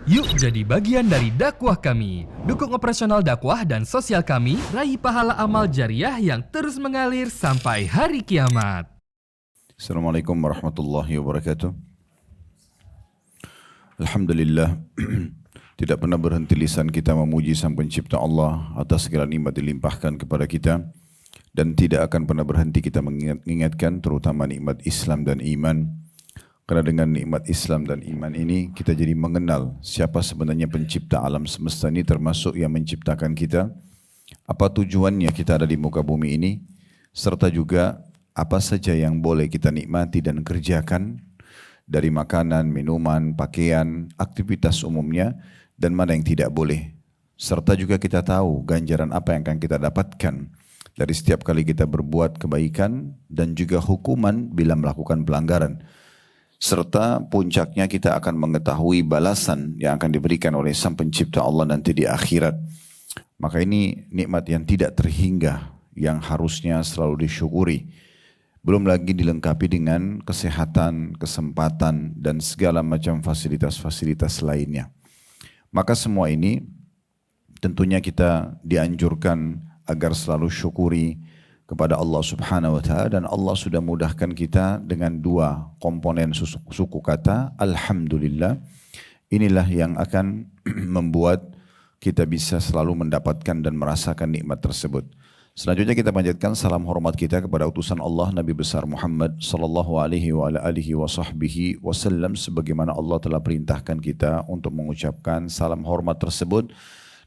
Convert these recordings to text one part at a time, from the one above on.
Yuk jadi bagian dari dakwah kami. Dukung operasional dakwah dan sosial kami, raih pahala amal jariah yang terus mengalir sampai hari kiamat. Assalamualaikum warahmatullahi wabarakatuh. Alhamdulillah, tidak pernah berhenti lisan kita memuji Sang Pencipta Allah atas segala nikmat dilimpahkan kepada kita, dan tidak akan pernah berhenti kita mengingatkan terutama nikmat Islam dan iman. Karena dengan nikmat Islam dan iman ini kita jadi mengenal siapa sebenarnya pencipta alam semesta ini, termasuk yang menciptakan kita, apa tujuannya kita ada di muka bumi ini, serta juga apa saja yang boleh kita nikmati dan kerjakan dari makanan, minuman, pakaian, aktivitas umumnya, dan mana yang tidak boleh. Serta juga kita tahu ganjaran apa yang akan kita dapatkan dari setiap kali kita berbuat kebaikan, dan juga hukuman bila melakukan pelanggaran. Serta puncaknya kita akan mengetahui balasan yang akan diberikan oleh Sang Pencipta Allah nanti di akhirat. Maka ini nikmat yang tidak terhingga, yang harusnya selalu disyukuri. Belum lagi dilengkapi dengan kesehatan, kesempatan, dan segala macam fasilitas-fasilitas lainnya. Maka semua ini tentunya kita dianjurkan agar selalu syukuri kepada Allah Subhanahu wa Ta'ala, dan Allah sudah mudahkan kita dengan dua komponen suku kata Alhamdulillah. Inilah yang akan membuat kita bisa selalu mendapatkan dan merasakan nikmat tersebut. Selanjutnya kita panjatkan salam hormat kita kepada utusan Allah Nabi besar Muhammad sallallahu alaihi wa alihi wasallam, sebagaimana Allah telah perintahkan kita untuk mengucapkan salam hormat tersebut,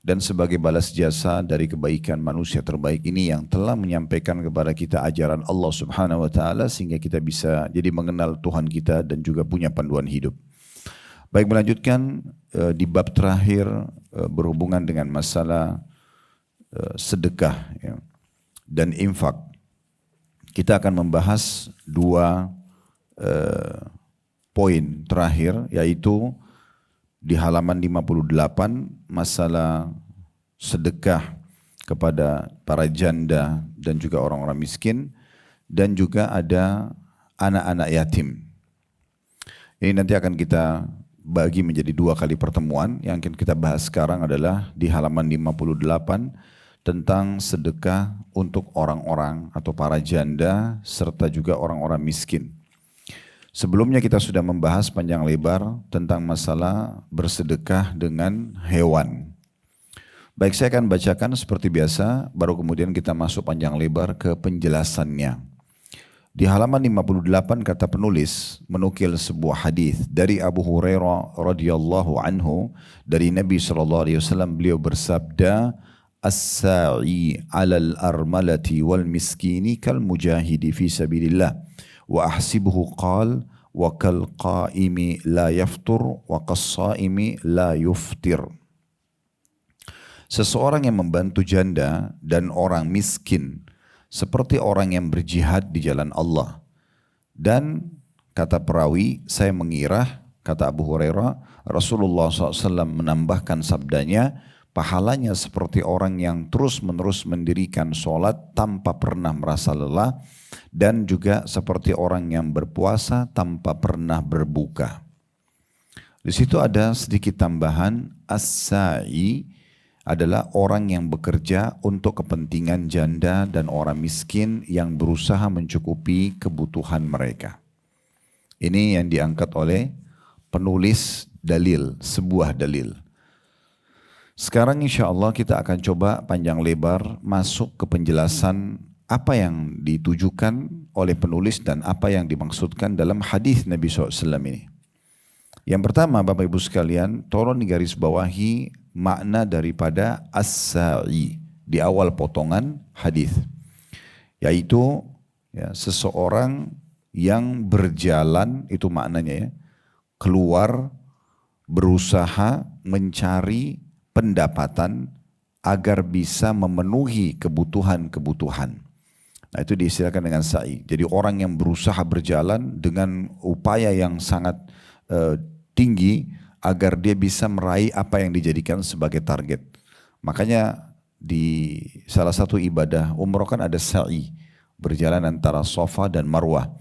dan sebagai balas jasa dari kebaikan manusia terbaik ini yang telah menyampaikan kepada kita ajaran Allah Subhanahu wa Ta'ala, sehingga kita bisa jadi mengenal Tuhan kita dan juga punya panduan hidup. Baik, melanjutkan di bab terakhir berhubungan dengan masalah sedekah dan infak. Kita akan membahas dua poin terakhir, yaitu di halaman 58 masalah sedekah kepada para janda dan juga orang-orang miskin, dan juga ada anak-anak yatim. Ini nanti akan kita bagi menjadi dua kali pertemuan. Yang akan kita bahas sekarang adalah di halaman 58 tentang sedekah untuk orang-orang atau para janda serta juga orang-orang miskin. Sebelumnya kita sudah membahas panjang lebar tentang masalah bersedekah dengan hewan. Baik, saya akan bacakan seperti biasa, baru kemudian kita masuk panjang lebar ke penjelasannya. Di halaman 58 kata penulis menukil sebuah hadis dari Abu Hurairah radhiyallahu anhu, dari Nabi SAW. Beliau bersabda, "As-sa'i 'alal armalati wal miskini kal mujahidi fi sabilillah. Wa ahsibuhu qal wa kal qaimi la yaftur wa qas-saimi la yuftir." Seseorang yang membantu janda dan orang miskin seperti orang yang berjihad di jalan Allah. Dan kata perawi, saya mengira, kata Abu Hurairah, Rasulullah SAW menambahkan sabdanya, pahalanya seperti orang yang terus-menerus mendirikan sholat tanpa pernah merasa lelah, dan juga seperti orang yang berpuasa tanpa pernah berbuka. Di situ ada sedikit tambahan, as-sa'i adalah orang yang bekerja untuk kepentingan janda dan orang miskin yang berusaha mencukupi kebutuhan mereka. Ini yang diangkat oleh penulis dalil, sebuah dalil. Sekarang insya Allah kita akan coba panjang lebar masuk ke penjelasan apa yang ditujukan oleh penulis dan apa yang dimaksudkan dalam hadis Nabi SAW ini. Yang pertama, Bapak Ibu sekalian, tolong digarisbawahi makna daripada as-sa'i di awal potongan hadis, yaitu seseorang yang berjalan, itu maknanya ya, keluar berusaha mencari pendapatan agar bisa memenuhi kebutuhan-kebutuhan. Nah, itu diistilahkan dengan sa'i. Jadi orang yang berusaha berjalan dengan upaya yang sangat tinggi agar dia bisa meraih apa yang dijadikan sebagai target. Makanya di salah satu ibadah umroh kan ada sa'i, berjalan antara Safa dan Marwah.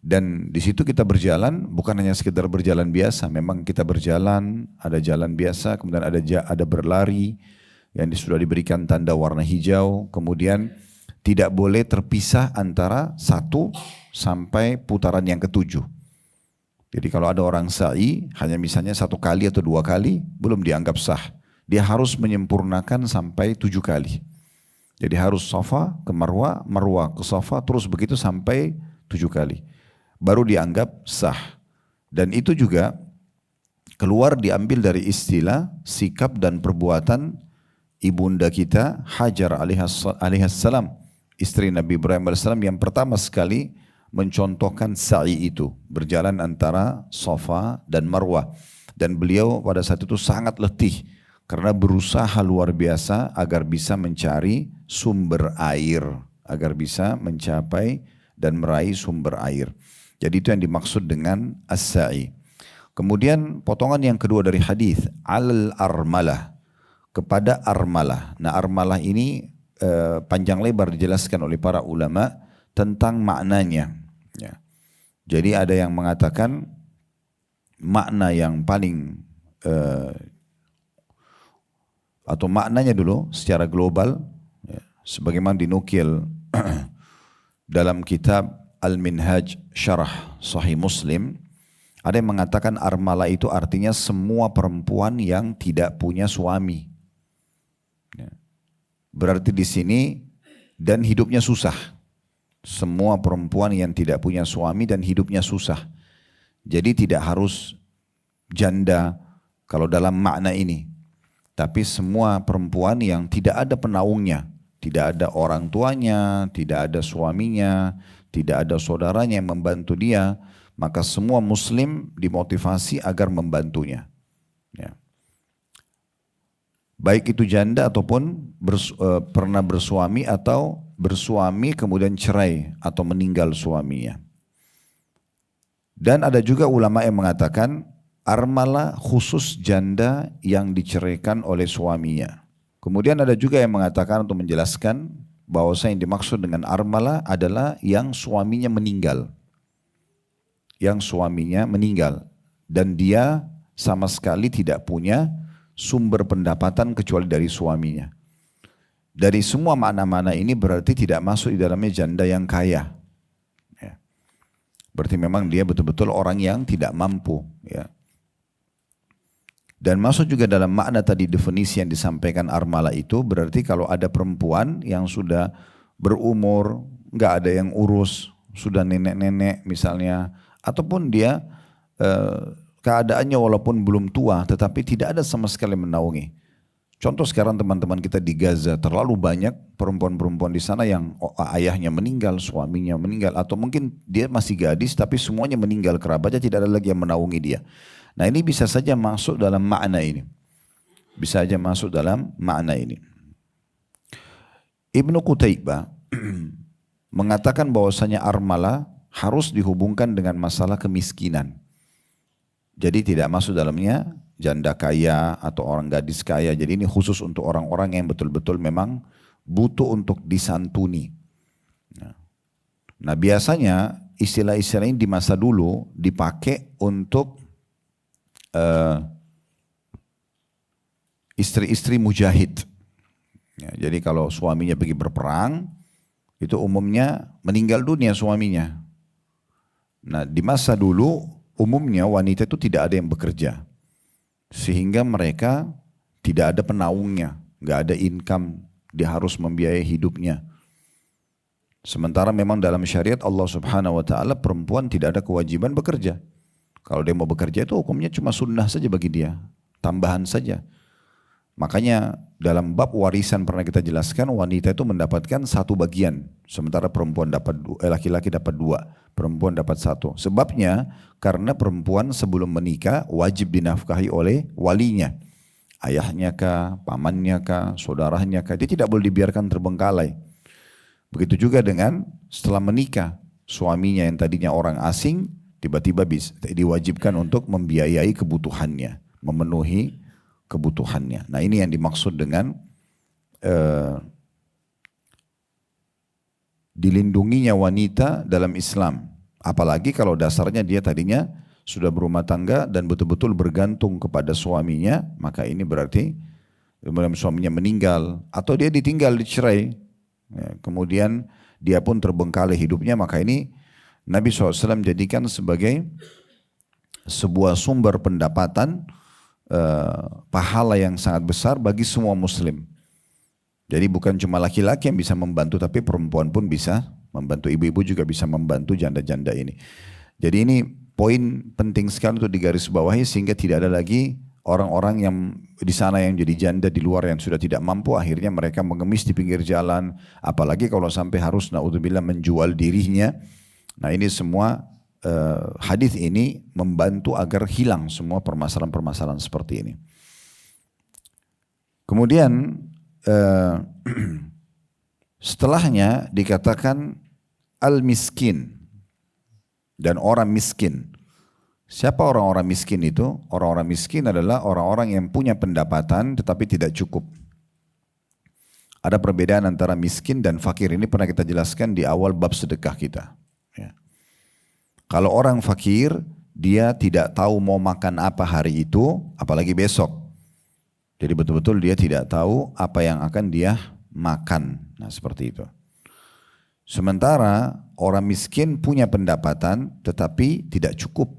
Dan di situ kita berjalan bukan hanya sekedar berjalan biasa, memang kita berjalan, ada jalan biasa, kemudian ada berlari yang sudah diberikan tanda warna hijau, kemudian tidak boleh terpisah antara 1 sampai putaran yang ke-7. Jadi kalau ada orang sa'i hanya misalnya 1 kali atau 2 kali belum dianggap sah. Dia harus menyempurnakan sampai 7 kali. Jadi harus Safa ke Marwah, Marwah ke Safa, terus begitu sampai 7 kali. Baru dianggap sah. Dan itu juga keluar diambil dari istilah, sikap dan perbuatan ibunda kita Hajar alaihissalam, istri Nabi Ibrahim alaihissalam yang pertama sekali mencontohkan sa'i itu, berjalan antara Safa dan Marwah. Dan beliau pada saat itu sangat letih karena berusaha luar biasa agar bisa mencari sumber air, agar bisa mencapai dan meraih sumber air. Jadi itu yang dimaksud dengan as-sa'i. Kemudian potongan yang kedua dari hadis, al-armalah, kepada armalah. Nah, armalah ini panjang lebar dijelaskan oleh para ulama tentang maknanya. Ya. Jadi ada yang mengatakan makna yang paling atau maknanya dulu secara global, ya, sebagaimana dinukil dalam kitab Al-Minhaj Syarah Sahih Muslim, ada yang mengatakan armala itu artinya semua perempuan yang tidak punya suami. Ya. Berarti di sini dan hidupnya susah. Semua perempuan yang tidak punya suami dan hidupnya susah. Jadi tidak harus janda kalau dalam makna ini. Tapi semua perempuan yang tidak ada penaungnya, tidak ada orang tuanya, tidak ada suaminya, tidak ada saudaranya yang membantu dia, maka semua muslim dimotivasi agar membantunya. Ya. Baik itu janda ataupun pernah bersuami atau bersuami kemudian cerai atau meninggal suaminya. Dan ada juga ulama yang mengatakan armala khusus janda yang diceraikan oleh suaminya. Kemudian ada juga yang mengatakan untuk menjelaskan bahwasanya yang dimaksud dengan armala adalah yang suaminya meninggal. Yang suaminya meninggal dan dia sama sekali tidak punya sumber pendapatan kecuali dari suaminya. Dari semua makna-makna ini berarti tidak masuk di dalamnya janda yang kaya. Ya. Berarti memang dia betul-betul orang yang tidak mampu. Ya. Dan masuk juga dalam makna tadi definisi yang disampaikan armala itu berarti kalau ada perempuan yang sudah berumur, nggak ada yang urus, sudah nenek-nenek misalnya, ataupun dia keadaannya walaupun belum tua tetapi tidak ada sama sekali menaungi. Contoh sekarang teman-teman kita di Gaza terlalu banyak perempuan-perempuan di sana yang ayahnya meninggal, suaminya meninggal, atau mungkin dia masih gadis tapi semuanya meninggal, kerabatnya tidak ada lagi yang menaungi dia. Nah ini bisa saja masuk dalam makna ini. Bisa saja masuk dalam makna ini. Ibnu Qutaibah mengatakan bahwasanya armala harus dihubungkan dengan masalah kemiskinan. Jadi tidak masuk dalamnya janda kaya atau orang gadis kaya. Jadi ini khusus untuk orang-orang yang betul-betul memang butuh untuk disantuni. Nah biasanya istilah-istilah ini di masa dulu dipakai untuk istri-istri mujahid. Ya, jadi kalau suaminya pergi berperang, itu umumnya meninggal dunia suaminya. Nah di masa dulu umumnya wanita itu tidak ada yang bekerja. Sehingga mereka tidak ada penaungnya, nggak ada income, dia harus membiayai hidupnya. Sementara memang dalam syariat Allah Subhanahu wa taala perempuan tidak ada kewajiban bekerja. Kalau dia mau bekerja itu hukumnya cuma sunnah saja bagi dia, tambahan saja. Makanya dalam bab warisan pernah kita jelaskan wanita itu mendapatkan 1 bagian, sementara perempuan laki-laki dapat 2, perempuan dapat 1. Sebabnya karena perempuan sebelum menikah wajib dinafkahi oleh walinya, ayahnya kah, pamannya kah, saudaranya kah, dia tidak boleh dibiarkan terbengkalai. Begitu juga dengan setelah menikah, suaminya yang tadinya orang asing tiba-tiba diwajibkan untuk membiayai kebutuhannya, memenuhi kebutuhannya. Nah ini yang dimaksud dengan dilindunginya wanita dalam Islam. Apalagi kalau dasarnya dia tadinya sudah berumah tangga dan betul-betul bergantung kepada suaminya, maka ini berarti kemudian suaminya meninggal atau dia ditinggal, dicerai, ya, kemudian dia pun terbengkalai hidupnya, maka ini Nabi SAW jadikan sebagai sebuah sumber pendapatan, pahala yang sangat besar bagi semua muslim. Jadi bukan cuma laki-laki yang bisa membantu, tapi perempuan pun bisa membantu, ibu-ibu juga bisa membantu janda-janda ini. Jadi ini poin penting sekali untuk digarisbawahi, sehingga tidak ada lagi orang-orang yang di sana yang jadi janda di luar yang sudah tidak mampu, akhirnya mereka mengemis di pinggir jalan, apalagi kalau sampai harus naudzubillah menjual dirinya. Nah ini semua hadis ini membantu agar hilang semua permasalahan-permasalahan seperti ini. Kemudian setelahnya dikatakan al-miskin dan orang miskin. Siapa orang-orang miskin itu? Orang-orang miskin adalah orang-orang yang punya pendapatan tetapi tidak cukup. Ada perbedaan antara miskin dan fakir. Ini pernah kita jelaskan di awal bab sedekah kita. Ya. Kalau orang fakir, dia tidak tahu mau makan apa hari itu, apalagi besok. Jadi betul-betul dia tidak tahu apa yang akan dia makan. Nah seperti itu. Sementara orang miskin punya pendapatan tetapi tidak cukup.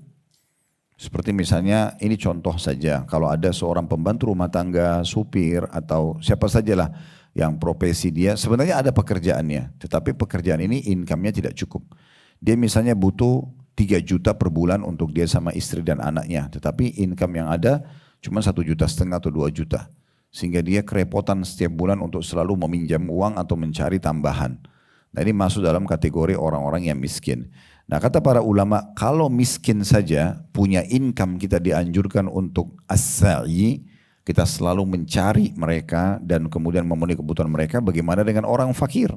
Seperti misalnya, ini contoh saja, kalau ada seorang pembantu rumah tangga, supir atau siapa sajalah yang profesi dia, sebenarnya ada pekerjaannya, tetapi pekerjaan ini income-nya tidak cukup. Dia misalnya butuh 3 juta per bulan untuk dia sama istri dan anaknya, tetapi income yang ada cuma 1,5 juta atau 2 juta. Sehingga dia kerepotan setiap bulan untuk selalu meminjam uang atau mencari tambahan. Nah ini masuk dalam kategori orang-orang yang miskin. Nah kata para ulama, kalau miskin saja punya income, kita dianjurkan untuk as-sa'i, kita selalu mencari mereka dan kemudian memenuhi kebutuhan mereka. Bagaimana dengan orang fakir?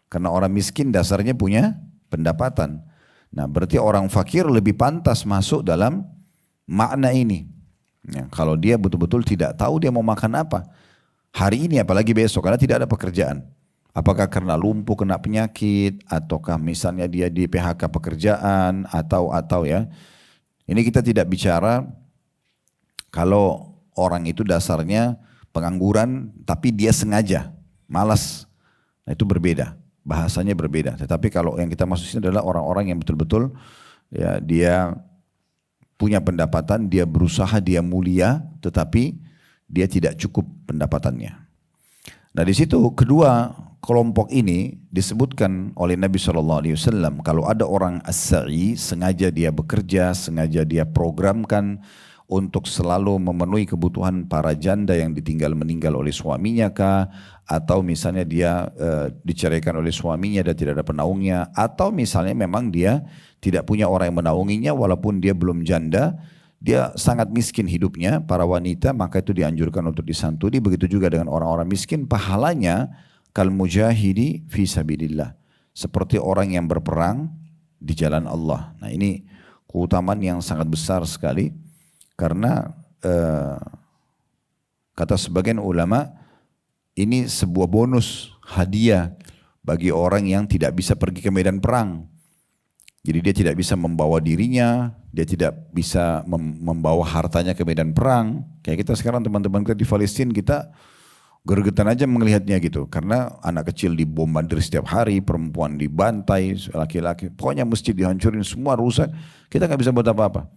Karena orang miskin dasarnya punya pendapatan. Nah berarti orang fakir lebih pantas masuk dalam makna ini. Ya, kalau dia betul-betul tidak tahu dia mau makan apa hari ini apalagi besok karena tidak ada pekerjaan. Apakah karena lumpuh, kena penyakit, ataukah misalnya dia di PHK pekerjaan atau ya. Ini kita tidak bicara kalau orang itu dasarnya pengangguran tapi dia sengaja malas. Nah itu berbeda. Bahasanya berbeda. Tetapi kalau yang kita maksud ini adalah orang-orang yang betul-betul ya dia punya pendapatan, dia berusaha, dia mulia, tetapi dia tidak cukup pendapatannya. Nah di situ kedua kelompok ini disebutkan oleh Nabi SAW. Kalau ada orang as-sa'i, sengaja dia bekerja, sengaja dia programkan untuk selalu memenuhi kebutuhan para janda yang ditinggal meninggal oleh suaminya kah, atau misalnya dia diceraikan oleh suaminya dan tidak ada penaungnya, atau misalnya memang dia tidak punya orang yang menaunginya walaupun dia belum janda, dia sangat miskin hidupnya, para wanita, maka itu dianjurkan untuk disantuni. Begitu juga dengan orang-orang miskin, pahalanya kal mujahidi fi sabilillah, seperti orang yang berperang di jalan Allah. Nah ini keutamaan yang sangat besar sekali. Karena kata sebagian ulama ini sebuah bonus hadiah bagi orang yang tidak bisa pergi ke medan perang. Jadi dia tidak bisa membawa dirinya, dia tidak bisa membawa hartanya ke medan perang. Kayak kita sekarang teman-teman kita di Palestina, kita gergetan aja melihatnya gitu. Karena anak kecil dibombardir setiap hari, perempuan dibantai, laki-laki, pokoknya masjid dihancurin, semua rusak. Kita nggak bisa buat apa-apa.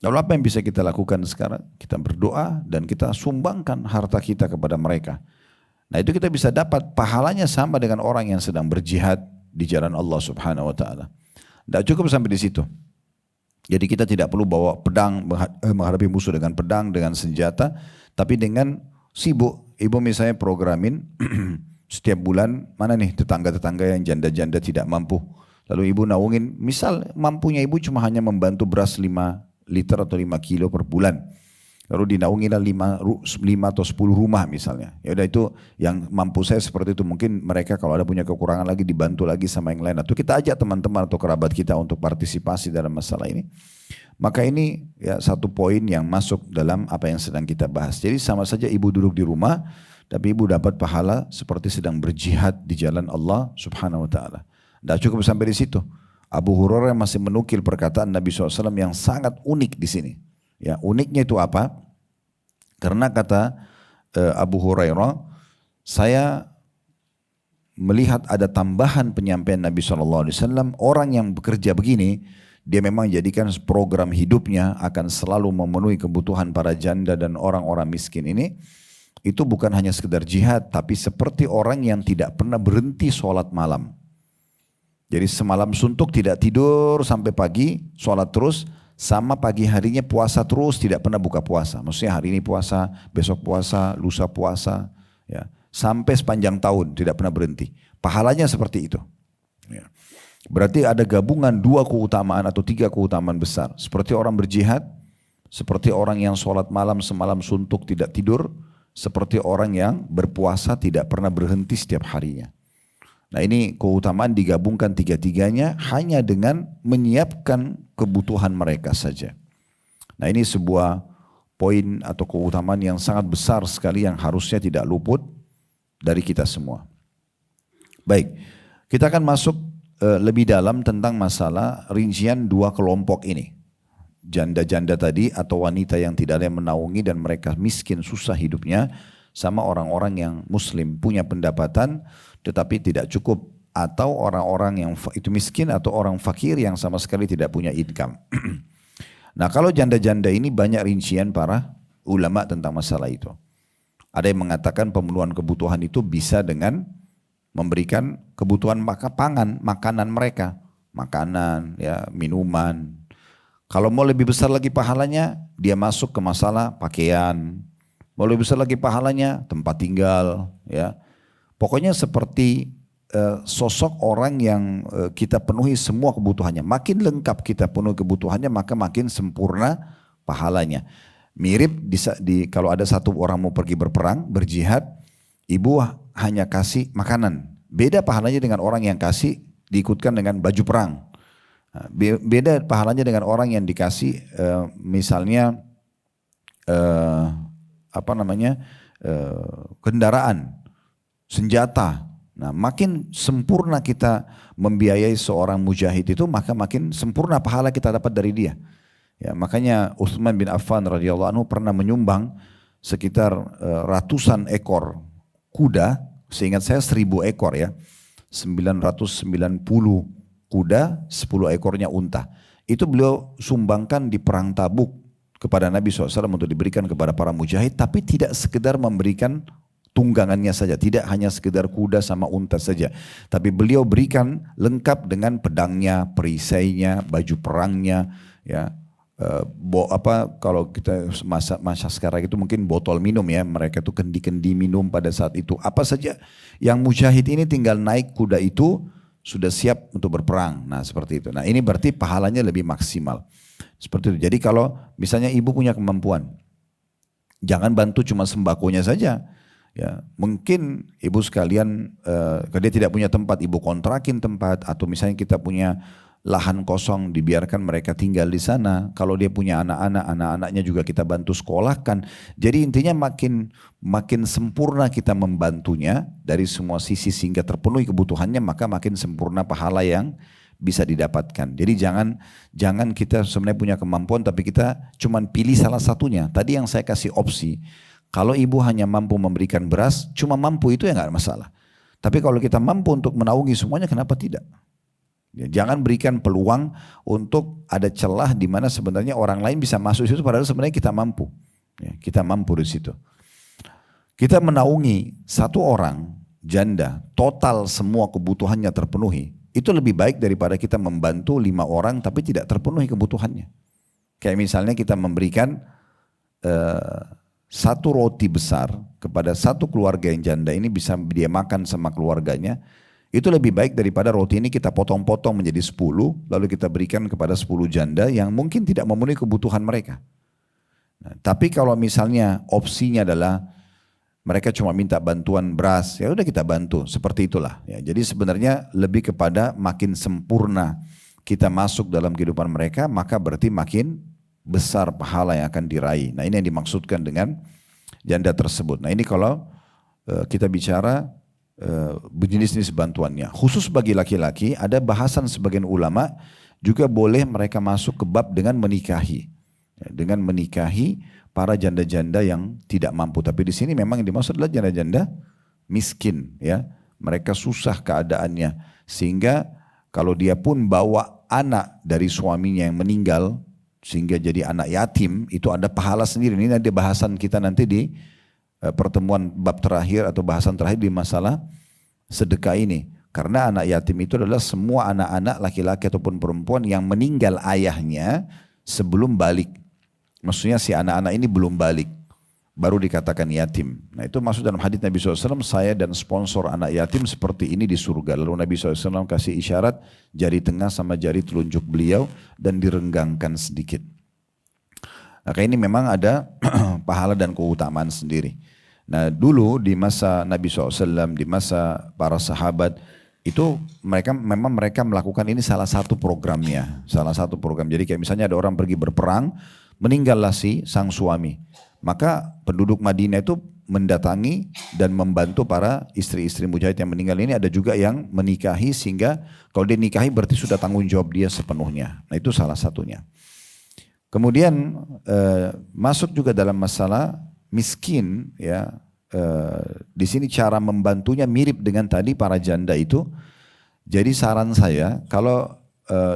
Lalu apa yang bisa kita lakukan sekarang? Kita berdoa dan kita sumbangkan harta kita kepada mereka. Nah itu kita bisa dapat pahalanya sama dengan orang yang sedang berjihad di jalan Allah Subhanahu Wa Taala. Tidak cukup sampai di situ. Jadi kita tidak perlu bawa pedang, menghadapi musuh dengan pedang, dengan senjata, tapi dengan sibuk. Ibu misalnya programin setiap bulan, mana nih tetangga-tetangga yang janda-janda tidak mampu. Lalu ibu naungin, misal mampunya ibu cuma hanya membantu beras 5 liter atau 5 kilo per bulan. Lalu dinaungilah 5 atau 10 rumah misalnya. Ya udah itu yang mampu saya seperti itu. Mungkin mereka kalau ada punya kekurangan lagi dibantu lagi sama yang lain. Atau kita ajak teman-teman atau kerabat kita untuk partisipasi dalam masalah ini. Maka ini ya satu poin yang masuk dalam apa yang sedang kita bahas. Jadi sama saja ibu duduk di rumah, tapi ibu dapat pahala seperti sedang berjihad di jalan Allah Subhanahu Wa Taala. Tidak cukup sampai di situ. Abu Hurairah masih menukil perkataan Nabi SAW yang sangat unik di sini. Ya, uniknya itu apa? Karena kata Abu Hurairah, saya melihat ada tambahan penyampaian Nabi SAW, orang yang bekerja begini, dia memang jadikan program hidupnya akan selalu memenuhi kebutuhan para janda dan orang-orang miskin ini. Itu bukan hanya sekedar jihad, tapi seperti orang yang tidak pernah berhenti sholat malam. Jadi semalam suntuk tidak tidur sampai pagi, sholat terus, sama pagi harinya puasa terus, tidak pernah buka puasa. Maksudnya hari ini puasa, besok puasa, lusa puasa, ya. Sampai sepanjang tahun tidak pernah berhenti. Pahalanya seperti itu. Ya. Berarti ada gabungan 2 keutamaan atau 3 keutamaan besar. Seperti orang berjihad, seperti orang yang sholat malam semalam suntuk tidak tidur, seperti orang yang berpuasa tidak pernah berhenti setiap harinya. Nah ini keutamaan digabungkan 3-tiganya hanya dengan menyiapkan kebutuhan mereka saja. Nah ini sebuah poin atau keutamaan yang sangat besar sekali yang harusnya tidak luput dari kita semua. Baik, kita akan masuk lebih dalam tentang masalah rincian 2 kelompok ini. Janda-janda tadi atau wanita yang tidak ada yang menaungi dan mereka miskin susah hidupnya, sama orang-orang yang muslim punya pendapatan tetapi tidak cukup, atau orang-orang yang itu miskin atau orang fakir yang sama sekali tidak punya income. Nah kalau janda-janda ini banyak rincian para ulama tentang masalah itu. Ada yang mengatakan pemenuhan kebutuhan itu bisa dengan memberikan kebutuhan makanan mereka, makanan, ya, minuman. Kalau mau lebih besar lagi pahalanya, dia masuk ke masalah pakaian. Mau lebih besar lagi pahalanya, tempat tinggal, ya. Pokoknya seperti sosok orang yang kita penuhi semua kebutuhannya. Makin lengkap kita penuhi kebutuhannya, maka makin sempurna pahalanya. Mirip kalau ada satu orang mau pergi berperang, berjihad, ibu hanya kasih makanan. Beda pahalanya dengan orang yang kasih diikutkan dengan baju perang. Beda pahalanya dengan orang yang dikasih misalnya kendaraan, senjata. Nah, makin sempurna kita membiayai seorang mujahid itu, maka makin sempurna pahala kita dapat dari dia. Ya, makanya Utsman bin Affan radhiyallahu anhu pernah menyumbang sekitar ratusan ekor kuda, seingat saya 1000 ekor ya, 990 kuda, 10 ekornya unta. Itu beliau sumbangkan di perang Tabuk kepada Nabi SAW untuk diberikan kepada para mujahid, tapi tidak sekedar memberikan tunggangannya saja, tidak hanya sekedar kuda sama unta saja, tapi beliau berikan lengkap dengan pedangnya, perisainya, baju perangnya, ya. Kalau kita masa sekarang itu mungkin botol minum ya, mereka itu kendi-kendi minum pada saat itu, apa saja yang mujahid ini tinggal naik kuda itu sudah siap untuk berperang. Nah seperti itu. Nah ini berarti pahalanya lebih maksimal seperti itu. Jadi kalau misalnya ibu punya kemampuan, jangan bantu cuma sembakonya saja ya. Mungkin ibu sekalian kalau dia tidak punya tempat, ibu kontrakin tempat, atau misalnya kita punya lahan kosong, dibiarkan mereka tinggal di sana. Kalau dia punya anak-anaknya juga kita bantu sekolahkan. Jadi intinya makin sempurna kita membantunya dari semua sisi sehingga terpenuhi kebutuhannya, maka makin sempurna pahala yang bisa didapatkan. Jadi jangan kita sebenarnya punya kemampuan tapi kita cuman pilih salah satunya. Tadi yang saya kasih opsi, kalau ibu hanya mampu memberikan beras, cuma mampu itu ya nggak masalah. Tapi kalau kita mampu untuk menaungi semuanya, kenapa tidak? Ya, jangan berikan peluang untuk ada celah di mana sebenarnya orang lain bisa masuk situ padahal sebenarnya kita mampu. Ya, kita mampu di situ. Kita menaungi satu orang janda, total semua kebutuhannya terpenuhi. Itu lebih baik daripada kita membantu 5 orang tapi tidak terpenuhi kebutuhannya. Kayak misalnya kita memberikan 1 roti besar kepada 1 keluarga yang janda ini bisa dia makan sama keluarganya. Itu lebih baik daripada roti ini kita potong-potong menjadi 10, lalu kita berikan kepada 10 janda yang mungkin tidak memenuhi kebutuhan mereka. Nah, tapi kalau misalnya opsinya adalah mereka cuma minta bantuan beras, ya udah kita bantu, seperti itulah. Ya, jadi sebenarnya lebih kepada makin sempurna kita masuk dalam kehidupan mereka, maka berarti makin besar pahala yang akan diraih. Nah ini yang dimaksudkan dengan janda tersebut. Nah ini kalau kita bicara berjenis-jenis bantuannya. Khusus bagi laki-laki ada bahasan sebagian ulama juga boleh mereka masuk ke bab dengan menikahi. Ya, dengan menikahi para janda-janda yang tidak mampu. Tapi di sini memang yang dimaksud adalah janda-janda miskin, ya. Mereka susah keadaannya sehingga kalau dia pun bawa anak dari suaminya yang meninggal sehingga jadi anak yatim, itu ada pahala sendiri. Ini ada bahasan kita nanti di pertemuan bab terakhir atau bahasan terakhir di masalah sedekah ini. Karena anak yatim itu adalah semua anak-anak laki-laki ataupun perempuan yang meninggal ayahnya sebelum balik. Maksudnya si anak-anak ini belum balik, baru dikatakan yatim. Nah itu maksud dalam hadits Nabi SAW, saya dan sponsor anak yatim seperti ini di surga. Lalu Nabi SAW kasih isyarat jari tengah sama jari telunjuk beliau dan direnggangkan sedikit. Maka ini memang ada pahala dan keutamaan sendiri. Nah dulu di masa Nabi SAW, di masa para sahabat, itu mereka melakukan ini salah satu programnya. Salah satu program. Jadi kayak misalnya ada orang pergi berperang, meninggallah si sang suami. Maka penduduk Madinah itu mendatangi dan membantu para istri-istri mujahid yang meninggal ini. Ada juga yang menikahi sehingga kalau dia nikahi berarti sudah tanggung jawab dia sepenuhnya. Nah itu salah satunya. Kemudian masuk juga dalam masalah miskin, ya. Di sini cara membantunya mirip dengan tadi para janda itu. Jadi saran saya kalau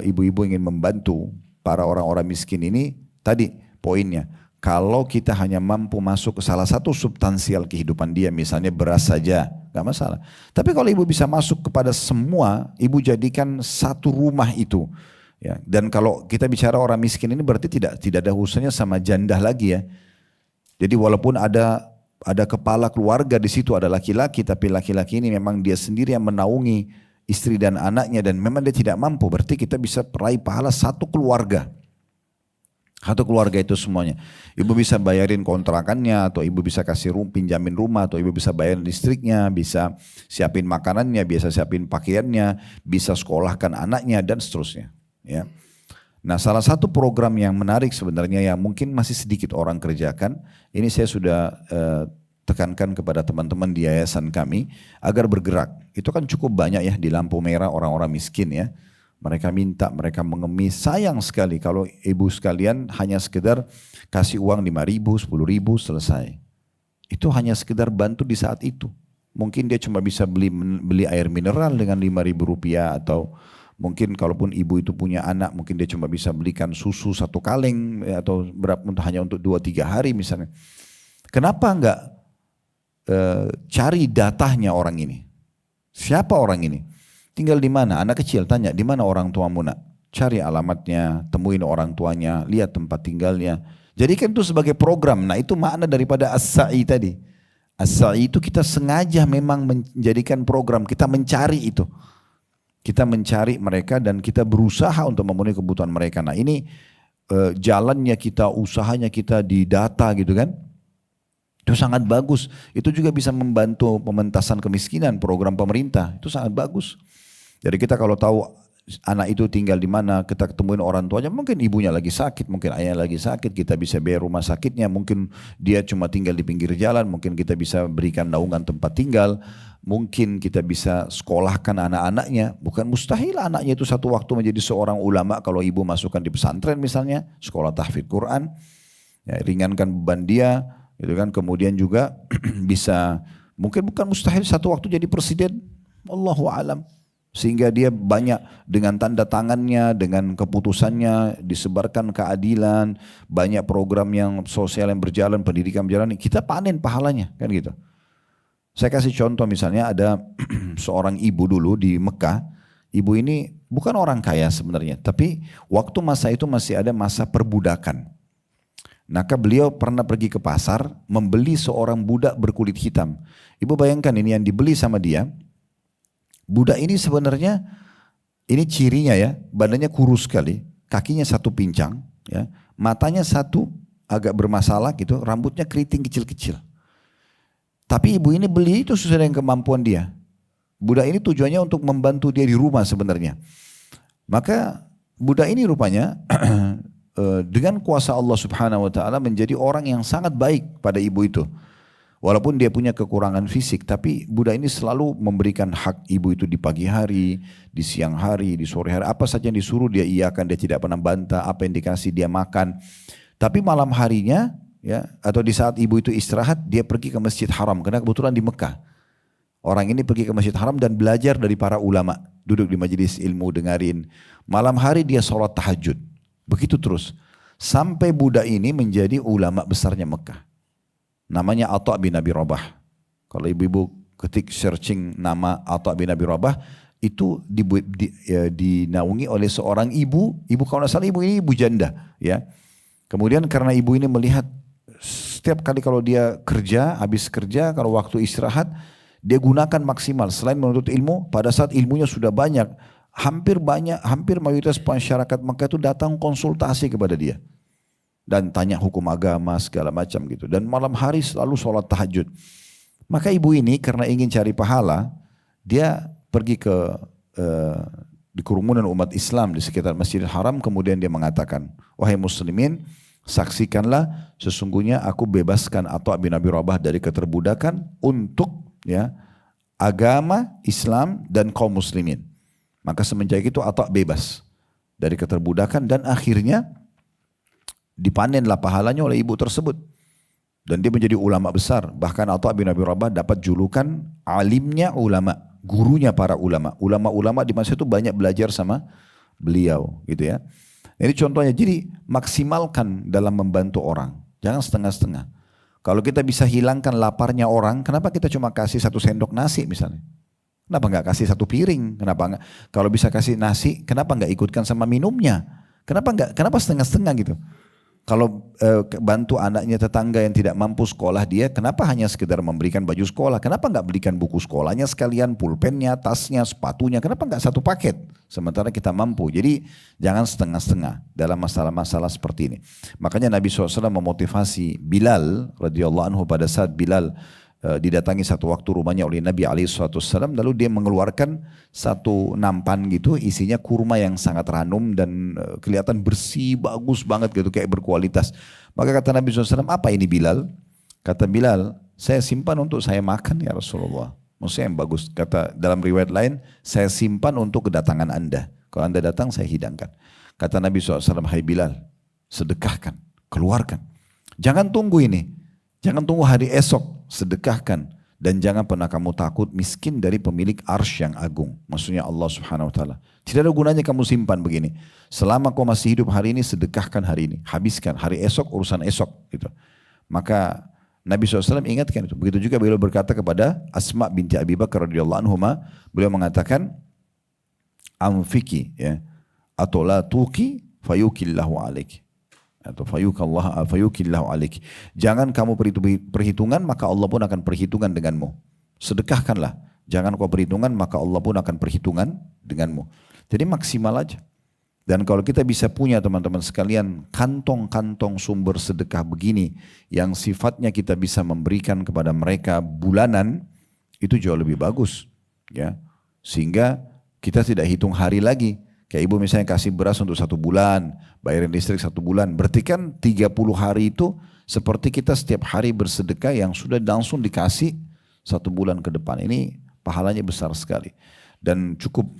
ibu-ibu ingin membantu para orang-orang miskin ini, tadi poinnya, kalau kita hanya mampu masuk ke salah satu substansial kehidupan dia, misalnya beras saja, gak masalah. Tapi kalau ibu bisa masuk kepada semua, ibu jadikan satu rumah itu. Ya. Dan kalau kita bicara orang miskin ini berarti tidak ada urusannya sama janda lagi ya. Jadi walaupun ada kepala keluarga di situ, ada laki-laki, tapi laki-laki ini memang dia sendiri yang menaungi istri dan anaknya dan memang dia tidak mampu, berarti kita bisa peraih pahala satu keluarga. Satu keluarga itu semuanya. Ibu bisa bayarin kontrakannya, atau ibu bisa kasih pinjamin rumah, atau ibu bisa bayarin listriknya, bisa siapin makanannya, bisa siapin pakaiannya, bisa sekolahkan anaknya dan seterusnya. Ya. Nah salah satu program yang menarik sebenarnya yang mungkin masih sedikit orang kerjakan, ini saya sudah tekankan kepada teman-teman di yayasan kami agar bergerak. Itu kan cukup banyak ya di lampu merah orang-orang miskin ya. Mereka minta, mereka mengemis. Sayang sekali kalau ibu sekalian hanya sekedar kasih uang 5.000, 10.000 selesai. Itu hanya sekedar bantu di saat itu. Mungkin dia cuma bisa beli air mineral dengan 5.000 rupiah, atau mungkin kalaupun ibu itu punya anak, mungkin dia cuma bisa belikan susu 1 kaleng atau hanya untuk 2-3 hari misalnya. Kenapa enggak cari datanya orang ini? Siapa orang ini? Tinggal di mana? Anak kecil tanya, di mana orang tuamu nak? Cari alamatnya, temuin orang tuanya, lihat tempat tinggalnya. Jadikan itu sebagai program. Nah itu makna daripada as-sa'i tadi. As-sa'i itu kita sengaja memang menjadikan program, kita mencari itu. Kita mencari mereka dan kita berusaha untuk memenuhi kebutuhan mereka. Nah ini jalannya kita, usahanya kita di data gitu kan. Itu sangat bagus. Itu juga bisa membantu pementasan kemiskinan, program pemerintah. Itu sangat bagus. Jadi kita kalau tahu anak itu tinggal di mana, kita ketemuin orang tuanya, mungkin ibunya lagi sakit, mungkin ayahnya lagi sakit, kita bisa bayar rumah sakitnya, mungkin dia cuma tinggal di pinggir jalan, mungkin kita bisa berikan naungan tempat tinggal, mungkin kita bisa sekolahkan anak-anaknya. Bukan mustahil anaknya itu satu waktu menjadi seorang ulama kalau ibu masukkan di pesantren misalnya, sekolah tahfidz Quran, ya, ringankan beban dia, gitu kan. Kemudian juga bisa, mungkin bukan mustahil satu waktu jadi presiden, Allahu a'lam. Sehingga dia banyak dengan tanda tangannya, dengan keputusannya disebarkan keadilan, banyak program yang sosial yang berjalan, pendidikan berjalan, kita panen pahalanya kan gitu. Saya kasih contoh misalnya ada seorang ibu dulu di Mekah. Ibu ini bukan orang kaya sebenarnya, tapi waktu masa itu masih ada masa perbudakan. Maka beliau pernah pergi ke pasar membeli seorang budak berkulit hitam. Ibu bayangkan ini yang dibeli sama dia. Budak ini sebenarnya, ini cirinya ya, badannya kurus sekali, kakinya satu pincang, ya, matanya satu agak bermasalah gitu, rambutnya keriting kecil-kecil. Tapi ibu ini beli itu sesuai dengan kemampuan dia. Budak ini tujuannya untuk membantu dia di rumah sebenarnya. Maka budak ini rupanya dengan kuasa Allah Subhanahu Wa Taala menjadi orang yang sangat baik pada ibu itu. Walaupun dia punya kekurangan fisik, tapi budak ini selalu memberikan hak ibu itu di pagi hari, di siang hari, di sore hari. Apa saja yang disuruh dia iakan, dia tidak pernah bantah, apa yang dikasih dia makan. Tapi malam harinya, ya, atau di saat ibu itu istirahat, dia pergi ke Masjid Haram, karena kebetulan di Mekah. Orang ini pergi ke Masjid Haram dan belajar dari para ulama. Duduk di majelis ilmu, dengarin. Malam hari dia sholat tahajud. Begitu terus. Sampai budak ini menjadi ulama besarnya Mekah. Namanya Atha bin Abi Rabah. Kalau ibu-ibu ketik searching nama Atha bin Abi Rabah, itu dinaungi oleh seorang ibu kalau tidak salah ibu ini ibu janda. Ya. Kemudian karena ibu ini melihat setiap kali kalau dia kerja, habis kerja, kalau waktu istirahat, dia gunakan maksimal. Selain menuntut ilmu, pada saat ilmunya sudah banyak, hampir mayoritas masyarakat Mekah itu datang konsultasi kepada dia. Dan tanya hukum agama segala macam gitu. Dan malam hari selalu sholat tahajud. Maka ibu ini karena ingin cari pahala, dia pergi ke di kerumunan umat Islam di sekitar Masjidil Haram. Kemudian dia mengatakan, wahai muslimin, saksikanlah sesungguhnya aku bebaskan Atha bin Abi Rabah dari keterbudakan untuk ya agama Islam dan kaum muslimin. Maka semenjak itu Atha bebas dari keterbudakan dan akhirnya dipanenlah pahalanya oleh ibu tersebut. Dan dia menjadi ulama besar. Bahkan Atha bin Abi Rabah dapat julukan alimnya ulama, gurunya para ulama. Ulama-ulama di masa itu banyak belajar sama beliau gitu ya. Ini contohnya. Jadi maksimalkan dalam membantu orang. Jangan setengah-setengah. Kalau kita bisa hilangkan laparnya orang, kenapa kita cuma kasih 1 sendok nasi misalnya? Kenapa nggak kasih 1 piring? Kenapa nggak? Kalau bisa kasih nasi, kenapa nggak ikutkan sama minumnya? Kenapa setengah-setengah gitu? Kalau bantu anaknya tetangga yang tidak mampu sekolah dia, kenapa hanya sekedar memberikan baju sekolah? Kenapa nggak belikan buku sekolahnya sekalian, pulpennya, tasnya, sepatunya? Kenapa nggak 1 paket? Sementara kita mampu. Jadi jangan setengah-setengah dalam masalah-masalah seperti ini. Makanya Nabi SAW memotivasi Bilal radhiyallahu anhu pada saat Bilal didatangi satu waktu rumahnya oleh Nabi SAW, lalu dia mengeluarkan 1 nampan gitu, isinya kurma yang sangat ranum dan kelihatan bersih, bagus banget gitu, kayak berkualitas. Maka kata Nabi SAW, apa ini Bilal? Kata Bilal, saya simpan untuk saya makan ya Rasulullah. Maksudnya yang bagus. Kata dalam riwayat lain, saya simpan untuk kedatangan anda. Kalau anda datang saya hidangkan. Kata Nabi SAW, hai Bilal, sedekahkan, keluarkan. Jangan tunggu ini. Jangan tunggu hari esok, sedekahkan. Dan jangan pernah kamu takut miskin dari pemilik arsy yang agung. Maksudnya Allah Subhanahu Wa Taala. Tidak ada gunanya kamu simpan begini. Selama kau masih hidup hari ini, sedekahkan hari ini. Habiskan. Hari esok, urusan esok. Gitu. Maka Nabi SAW ingatkan itu. Begitu juga beliau berkata kepada Asma binti Abi Bakar radhiyallahu anhuma, beliau mengatakan, Amfiki, ya, atau la tuki fayukillahu alaiki. Atau fayukillahu alaik. Jangan kamu perhitungan, maka Allah pun akan perhitungan denganmu. Sedekahkanlah. Jangan kau perhitungan, maka Allah pun akan perhitungan denganmu. Jadi maksimal aja. Dan kalau kita bisa punya teman-teman sekalian kantong-kantong sumber sedekah begini yang sifatnya kita bisa memberikan kepada mereka bulanan, itu jauh lebih bagus. Ya, sehingga kita tidak hitung hari lagi. Kayak ibu misalnya kasih beras untuk 1 bulan, bayarin listrik 1 bulan. Berarti kan 30 hari itu seperti kita setiap hari bersedekah yang sudah langsung dikasih 1 bulan ke depan. Ini pahalanya besar sekali. Dan cukup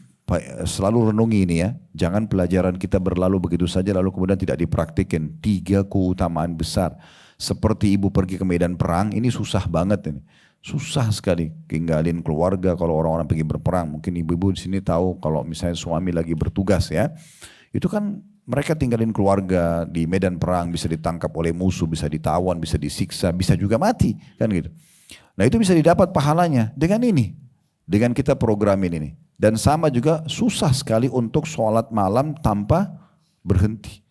selalu renungi ini ya. Jangan pelajaran kita berlalu begitu saja lalu kemudian tidak dipraktikkan. 3 keutamaan besar. Seperti ibu pergi ke medan perang, ini susah banget ini. Susah sekali tinggalin keluarga kalau orang-orang pergi berperang. Mungkin ibu-ibu di sini tahu kalau misalnya suami lagi bertugas ya. Itu kan mereka tinggalin keluarga di medan perang, bisa ditangkap oleh musuh, bisa ditawan, bisa disiksa, bisa juga mati kan gitu. Nah itu bisa didapat pahalanya dengan ini. Dengan kita programin ini. Dan sama juga susah sekali untuk sholat malam tanpa berhenti.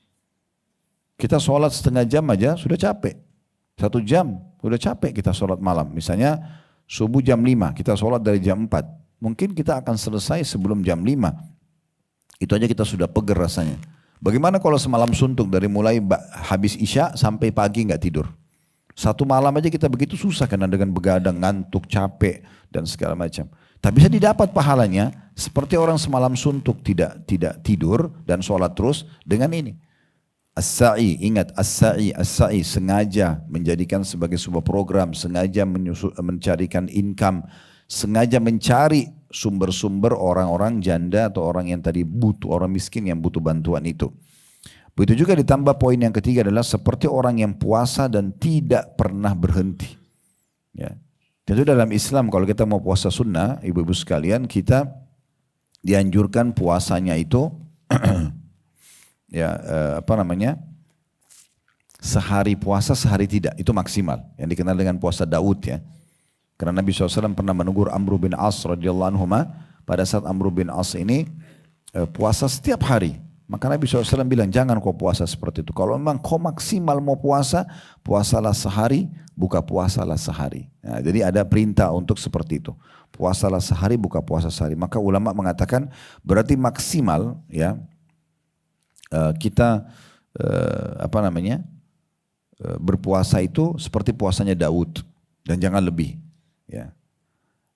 Kita sholat setengah jam aja sudah capek. 1 jam udah capek kita sholat malam. Misalnya subuh jam 5, kita sholat dari jam 4. Mungkin kita akan selesai sebelum jam 5. Itu aja kita sudah peger rasanya. Bagaimana kalau semalam suntuk dari mulai habis isya sampai pagi nggak tidur? 1 malam aja kita begitu susah karena dengan begadang, ngantuk, capek dan segala macam. Tapi bisa didapat pahalanya seperti orang semalam suntuk tidak tidur dan sholat terus dengan ini. As-sa'i, ingat as-sa'i sengaja menjadikan sebagai sebuah program, sengaja mencarikan income, sengaja mencari sumber-sumber orang-orang janda atau orang yang tadi butuh, orang miskin yang butuh bantuan itu. Begitu juga ditambah poin yang ketiga adalah seperti orang yang puasa dan tidak pernah berhenti. Ya. Tentu dalam Islam kalau kita mau puasa sunnah, ibu-ibu sekalian, kita dianjurkan puasanya itu sehari puasa sehari tidak, itu maksimal, yang dikenal dengan puasa Daud ya. Karena Nabi SAW pernah menegur Amr bin As radhiyallahu anhu pada saat Amr bin As ini puasa setiap hari. Maka Nabi SAW bilang, jangan kau puasa seperti itu. Kalau memang kau maksimal mau puasa, puasalah sehari, buka puasalah sehari. Nah, jadi ada perintah untuk seperti itu. Puasalah sehari, buka puasa sehari. Maka ulama mengatakan berarti maksimal ya. Kita berpuasa itu seperti puasanya Daud dan jangan lebih ya.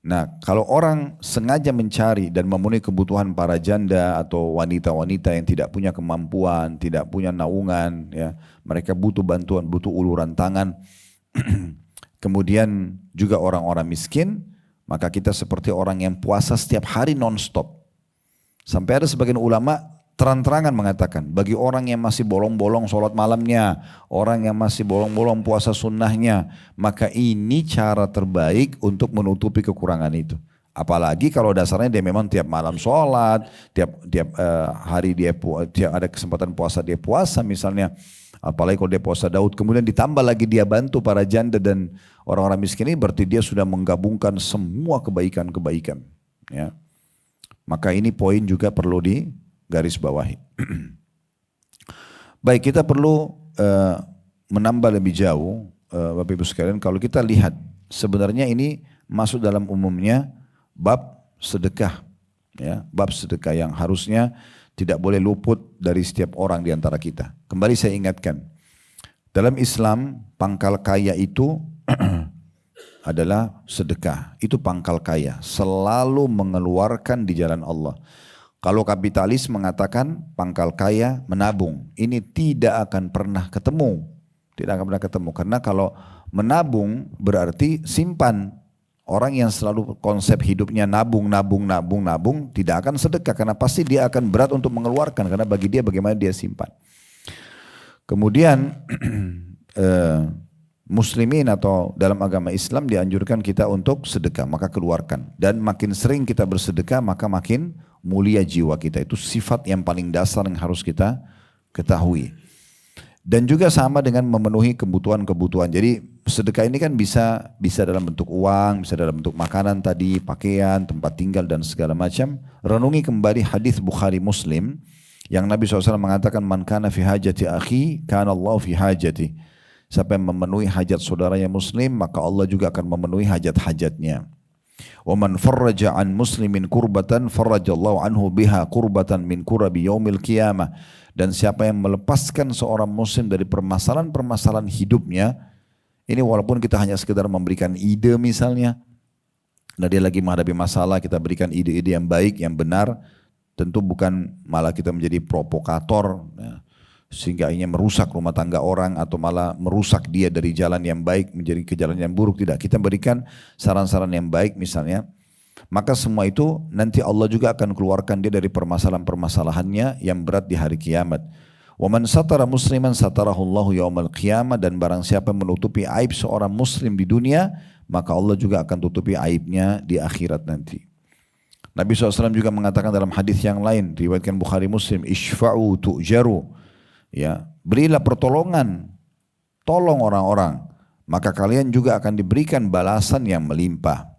Nah, kalau orang sengaja mencari dan memenuhi kebutuhan para janda atau wanita-wanita yang tidak punya kemampuan, tidak punya naungan ya, mereka butuh bantuan, butuh uluran tangan. Kemudian juga orang-orang miskin, maka kita seperti orang yang puasa setiap hari non-stop. Sampai ada sebagian ulama terang-terangan mengatakan, bagi orang yang masih bolong-bolong sholat malamnya, orang yang masih bolong-bolong puasa sunnahnya, maka ini cara terbaik untuk menutupi kekurangan itu. Apalagi kalau dasarnya dia memang tiap malam sholat, tiap hari dia tiap ada kesempatan puasa dia puasa misalnya. Apalagi kalau dia puasa Daud, kemudian ditambah lagi dia bantu para janda dan orang-orang miskin ini, berarti dia sudah menggabungkan semua kebaikan-kebaikan. Ya. Maka ini poin juga perlu garis bawahi. Baik, kita perlu menambah lebih jauh, Bapak Ibu sekalian, kalau kita lihat sebenarnya ini masuk dalam umumnya bab sedekah, ya, bab sedekah yang harusnya tidak boleh luput dari setiap orang di antara kita. Kembali saya ingatkan, dalam Islam pangkal kaya itu adalah sedekah, itu pangkal kaya, selalu mengeluarkan di jalan Allah. Kalau kapitalis mengatakan pangkal kaya menabung, ini tidak akan pernah ketemu. Tidak akan pernah ketemu. Karena kalau menabung berarti simpan. Orang yang selalu konsep hidupnya nabung, tidak akan sedekah. Karena pasti dia akan berat untuk mengeluarkan. Karena bagi dia bagaimana dia simpan. Kemudian muslimin atau dalam agama Islam dianjurkan kita untuk sedekah. Maka keluarkan. Dan makin sering kita bersedekah maka makin mulia jiwa kita. Itu sifat yang paling dasar yang harus kita ketahui. Dan juga sama dengan memenuhi kebutuhan-kebutuhan. Jadi sedekah ini kan bisa dalam bentuk uang, bisa dalam bentuk makanan tadi, pakaian, tempat tinggal dan segala macam. Renungi kembali hadis Bukhari Muslim yang Nabi SAW mengatakan, man kana fi hajati akhi, kana Allah fi hajati. Siapa yang memenuhi hajat saudaranya muslim, maka Allah juga akan memenuhi hajat-hajatnya. Wa man farraja an muslimin kurbatan farrajallahu anhu biha kurbatan min kurabi yaumil qiyamah. Dan siapa yang melepaskan seorang muslim dari permasalahan-permasalahan hidupnya, ini walaupun kita hanya sekedar memberikan ide misalnya, nah dia lagi menghadapi masalah, kita berikan ide-ide yang baik, yang benar, tentu bukan malah kita menjadi provokator, ya, sehingga ingin merusak rumah tangga orang atau malah merusak dia dari jalan yang baik menjadi ke jalan yang buruk. Tidak, kita berikan saran-saran yang baik misalnya. Maka semua itu nanti Allah juga akan keluarkan dia dari permasalahan-permasalahannya yang berat di hari kiamat. Wa man satara musliman satarahullahu yaumal qiyamah, dan barang siapa menutupi aib seorang muslim di dunia, maka Allah juga akan tutupi aibnya di akhirat nanti. Nabi SAW juga mengatakan dalam hadis yang lain, riwayatkan Bukhari Muslim, ishfa'u tu'jaru, ya, berilah pertolongan, tolong orang-orang, maka kalian juga akan diberikan balasan yang melimpah.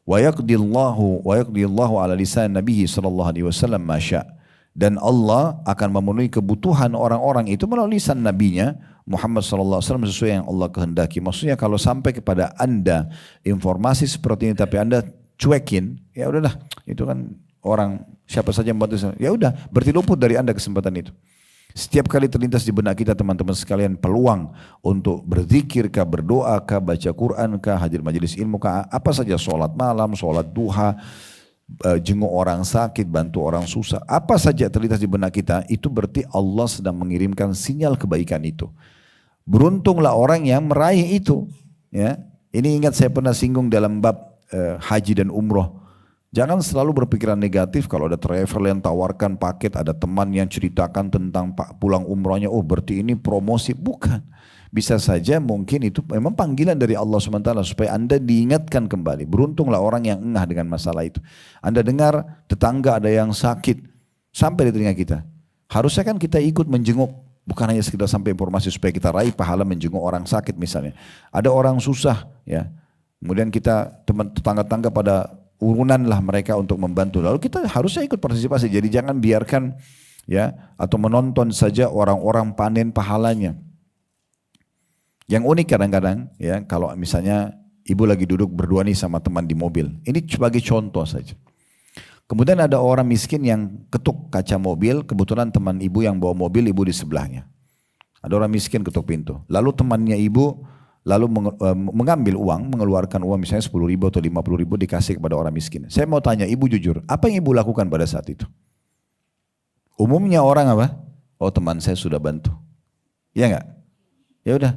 Wa yaqdillahu ala lisan Nabi sallallahu alaihi wasallam ma syaa. Dan Allah akan memenuhi kebutuhan orang-orang itu melalui lisan nabinya Muhammad sallallahu alaihi wasallam sesuai yang Allah kehendaki. Maksudnya kalau sampai kepada Anda informasi seperti ini tapi Anda cuekin, ya udahlah, itu kan orang siapa saja yang membantu, ya udah, berarti luput dari Anda kesempatan itu. Setiap kali terlintas di benak kita teman-teman sekalian peluang untuk berzikir kah, berdoa kah, baca Quran kah, hadir majelis ilmu kah, apa saja, sholat malam, sholat duha, jenguk orang sakit, bantu orang susah, apa saja terlintas di benak kita, itu berarti Allah sedang mengirimkan sinyal kebaikan itu. Beruntunglah orang yang meraih itu. Ya, ini ingat saya pernah singgung dalam bab haji dan umroh. Jangan selalu berpikiran negatif kalau ada travel yang tawarkan paket, ada teman yang ceritakan tentang pulang umrohnya, oh berarti ini promosi. Bukan. Bisa saja mungkin itu memang panggilan dari Allah SWT supaya Anda diingatkan kembali. Beruntunglah orang yang engah dengan masalah itu. Anda dengar tetangga ada yang sakit, sampai di telinga kita. Harusnya kan kita ikut menjenguk. Bukan hanya sekedar sampai informasi supaya kita raih pahala menjenguk orang sakit misalnya. Ada orang susah, ya. Kemudian kita tetangga-tetangga pada urunan lah mereka untuk membantu. Lalu kita harusnya ikut partisipasi. Jadi jangan biarkan ya atau menonton saja orang-orang panen pahalanya. Yang unik kadang-kadang ya kalau misalnya ibu lagi duduk berdua nih sama teman di mobil. Ini sebagai contoh saja. Kemudian ada orang miskin yang ketuk kaca mobil, kebetulan teman ibu yang bawa mobil, ibu di sebelahnya. Ada orang miskin ketuk pintu. Lalu temannya ibu lalu mengambil uang, mengeluarkan uang misalnya 10 ribu atau 50 ribu dikasih kepada orang miskin. Saya mau tanya ibu jujur, apa yang ibu lakukan pada saat itu? Umumnya orang apa? Oh teman saya sudah bantu. Ya enggak? Ya udah,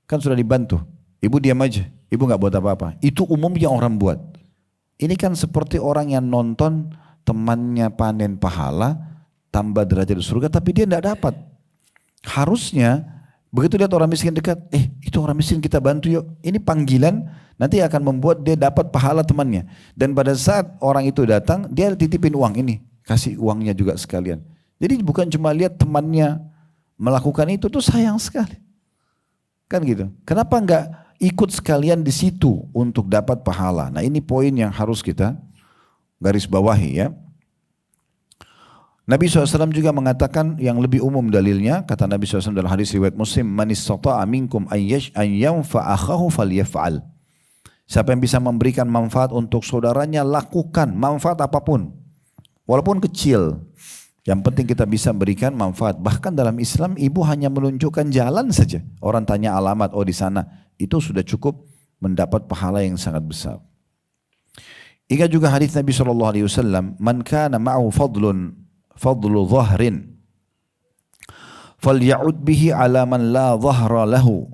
kan sudah dibantu. Ibu diam aja, ibu enggak buat apa-apa. Itu umumnya orang buat. Ini kan seperti orang yang nonton temannya panen pahala, tambah derajat di surga, tapi dia enggak dapat. Harusnya begitu lihat orang miskin dekat, itu orang miskin kita bantu yuk. Ini panggilan nanti akan membuat dia dapat pahala temannya. Dan pada saat orang itu datang, dia titipin uang ini, kasih uangnya juga sekalian. Jadi bukan cuma lihat temannya melakukan itu tuh sayang sekali. Kan gitu. Kenapa enggak ikut sekalian di situ untuk dapat pahala? Nah ini poin yang harus kita garis bawahi ya. Nabi SAW juga mengatakan yang lebih umum dalilnya, kata Nabi SAW dalam hadis riwayat Muslim, man istata'a minkum an yanfa'a akhahu falyaf'al. Siapa yang bisa memberikan manfaat untuk saudaranya, lakukan manfaat apapun. Walaupun kecil, yang penting kita bisa berikan manfaat. Bahkan dalam Islam ibu hanya menunjukkan jalan saja. Orang tanya alamat, oh di sana, itu sudah cukup mendapat pahala yang sangat besar. Ingat juga hadis Nabi SAW, man kana ma'u fadlu dhahrin falya'ud bihi ala man la dhahra lahu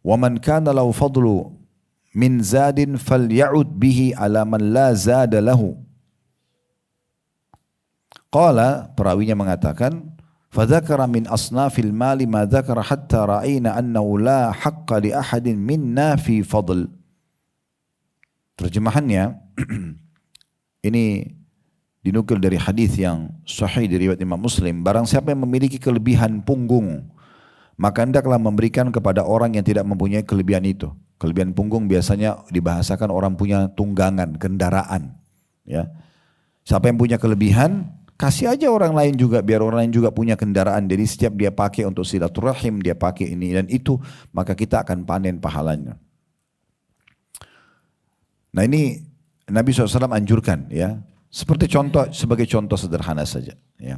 wa man kana lahu fadlu min zadin falya'ud bihi ala man la zada lahu. Qala, perawinya mengatakan, fadzakara min asnafil mali ma dzakara hatta ra'ayna annahu la haqqa li ahadin minna fi fadl. Terjemahannya ini dinukil dari hadis yang sahih dari riwayat Imam Muslim, barang siapa yang memiliki kelebihan punggung, maka hendaklah memberikan kepada orang yang tidak mempunyai kelebihan itu. Kelebihan punggung biasanya dibahasakan orang punya tunggangan, kendaraan. Ya. Siapa yang punya kelebihan, kasih aja orang lain juga, biar orang lain juga punya kendaraan. Jadi setiap dia pakai untuk silaturahim, dia pakai ini dan itu, maka kita akan panen pahalanya. Nah ini Nabi SAW anjurkan ya. Seperti contoh, sebagai contoh sederhana saja. Ya.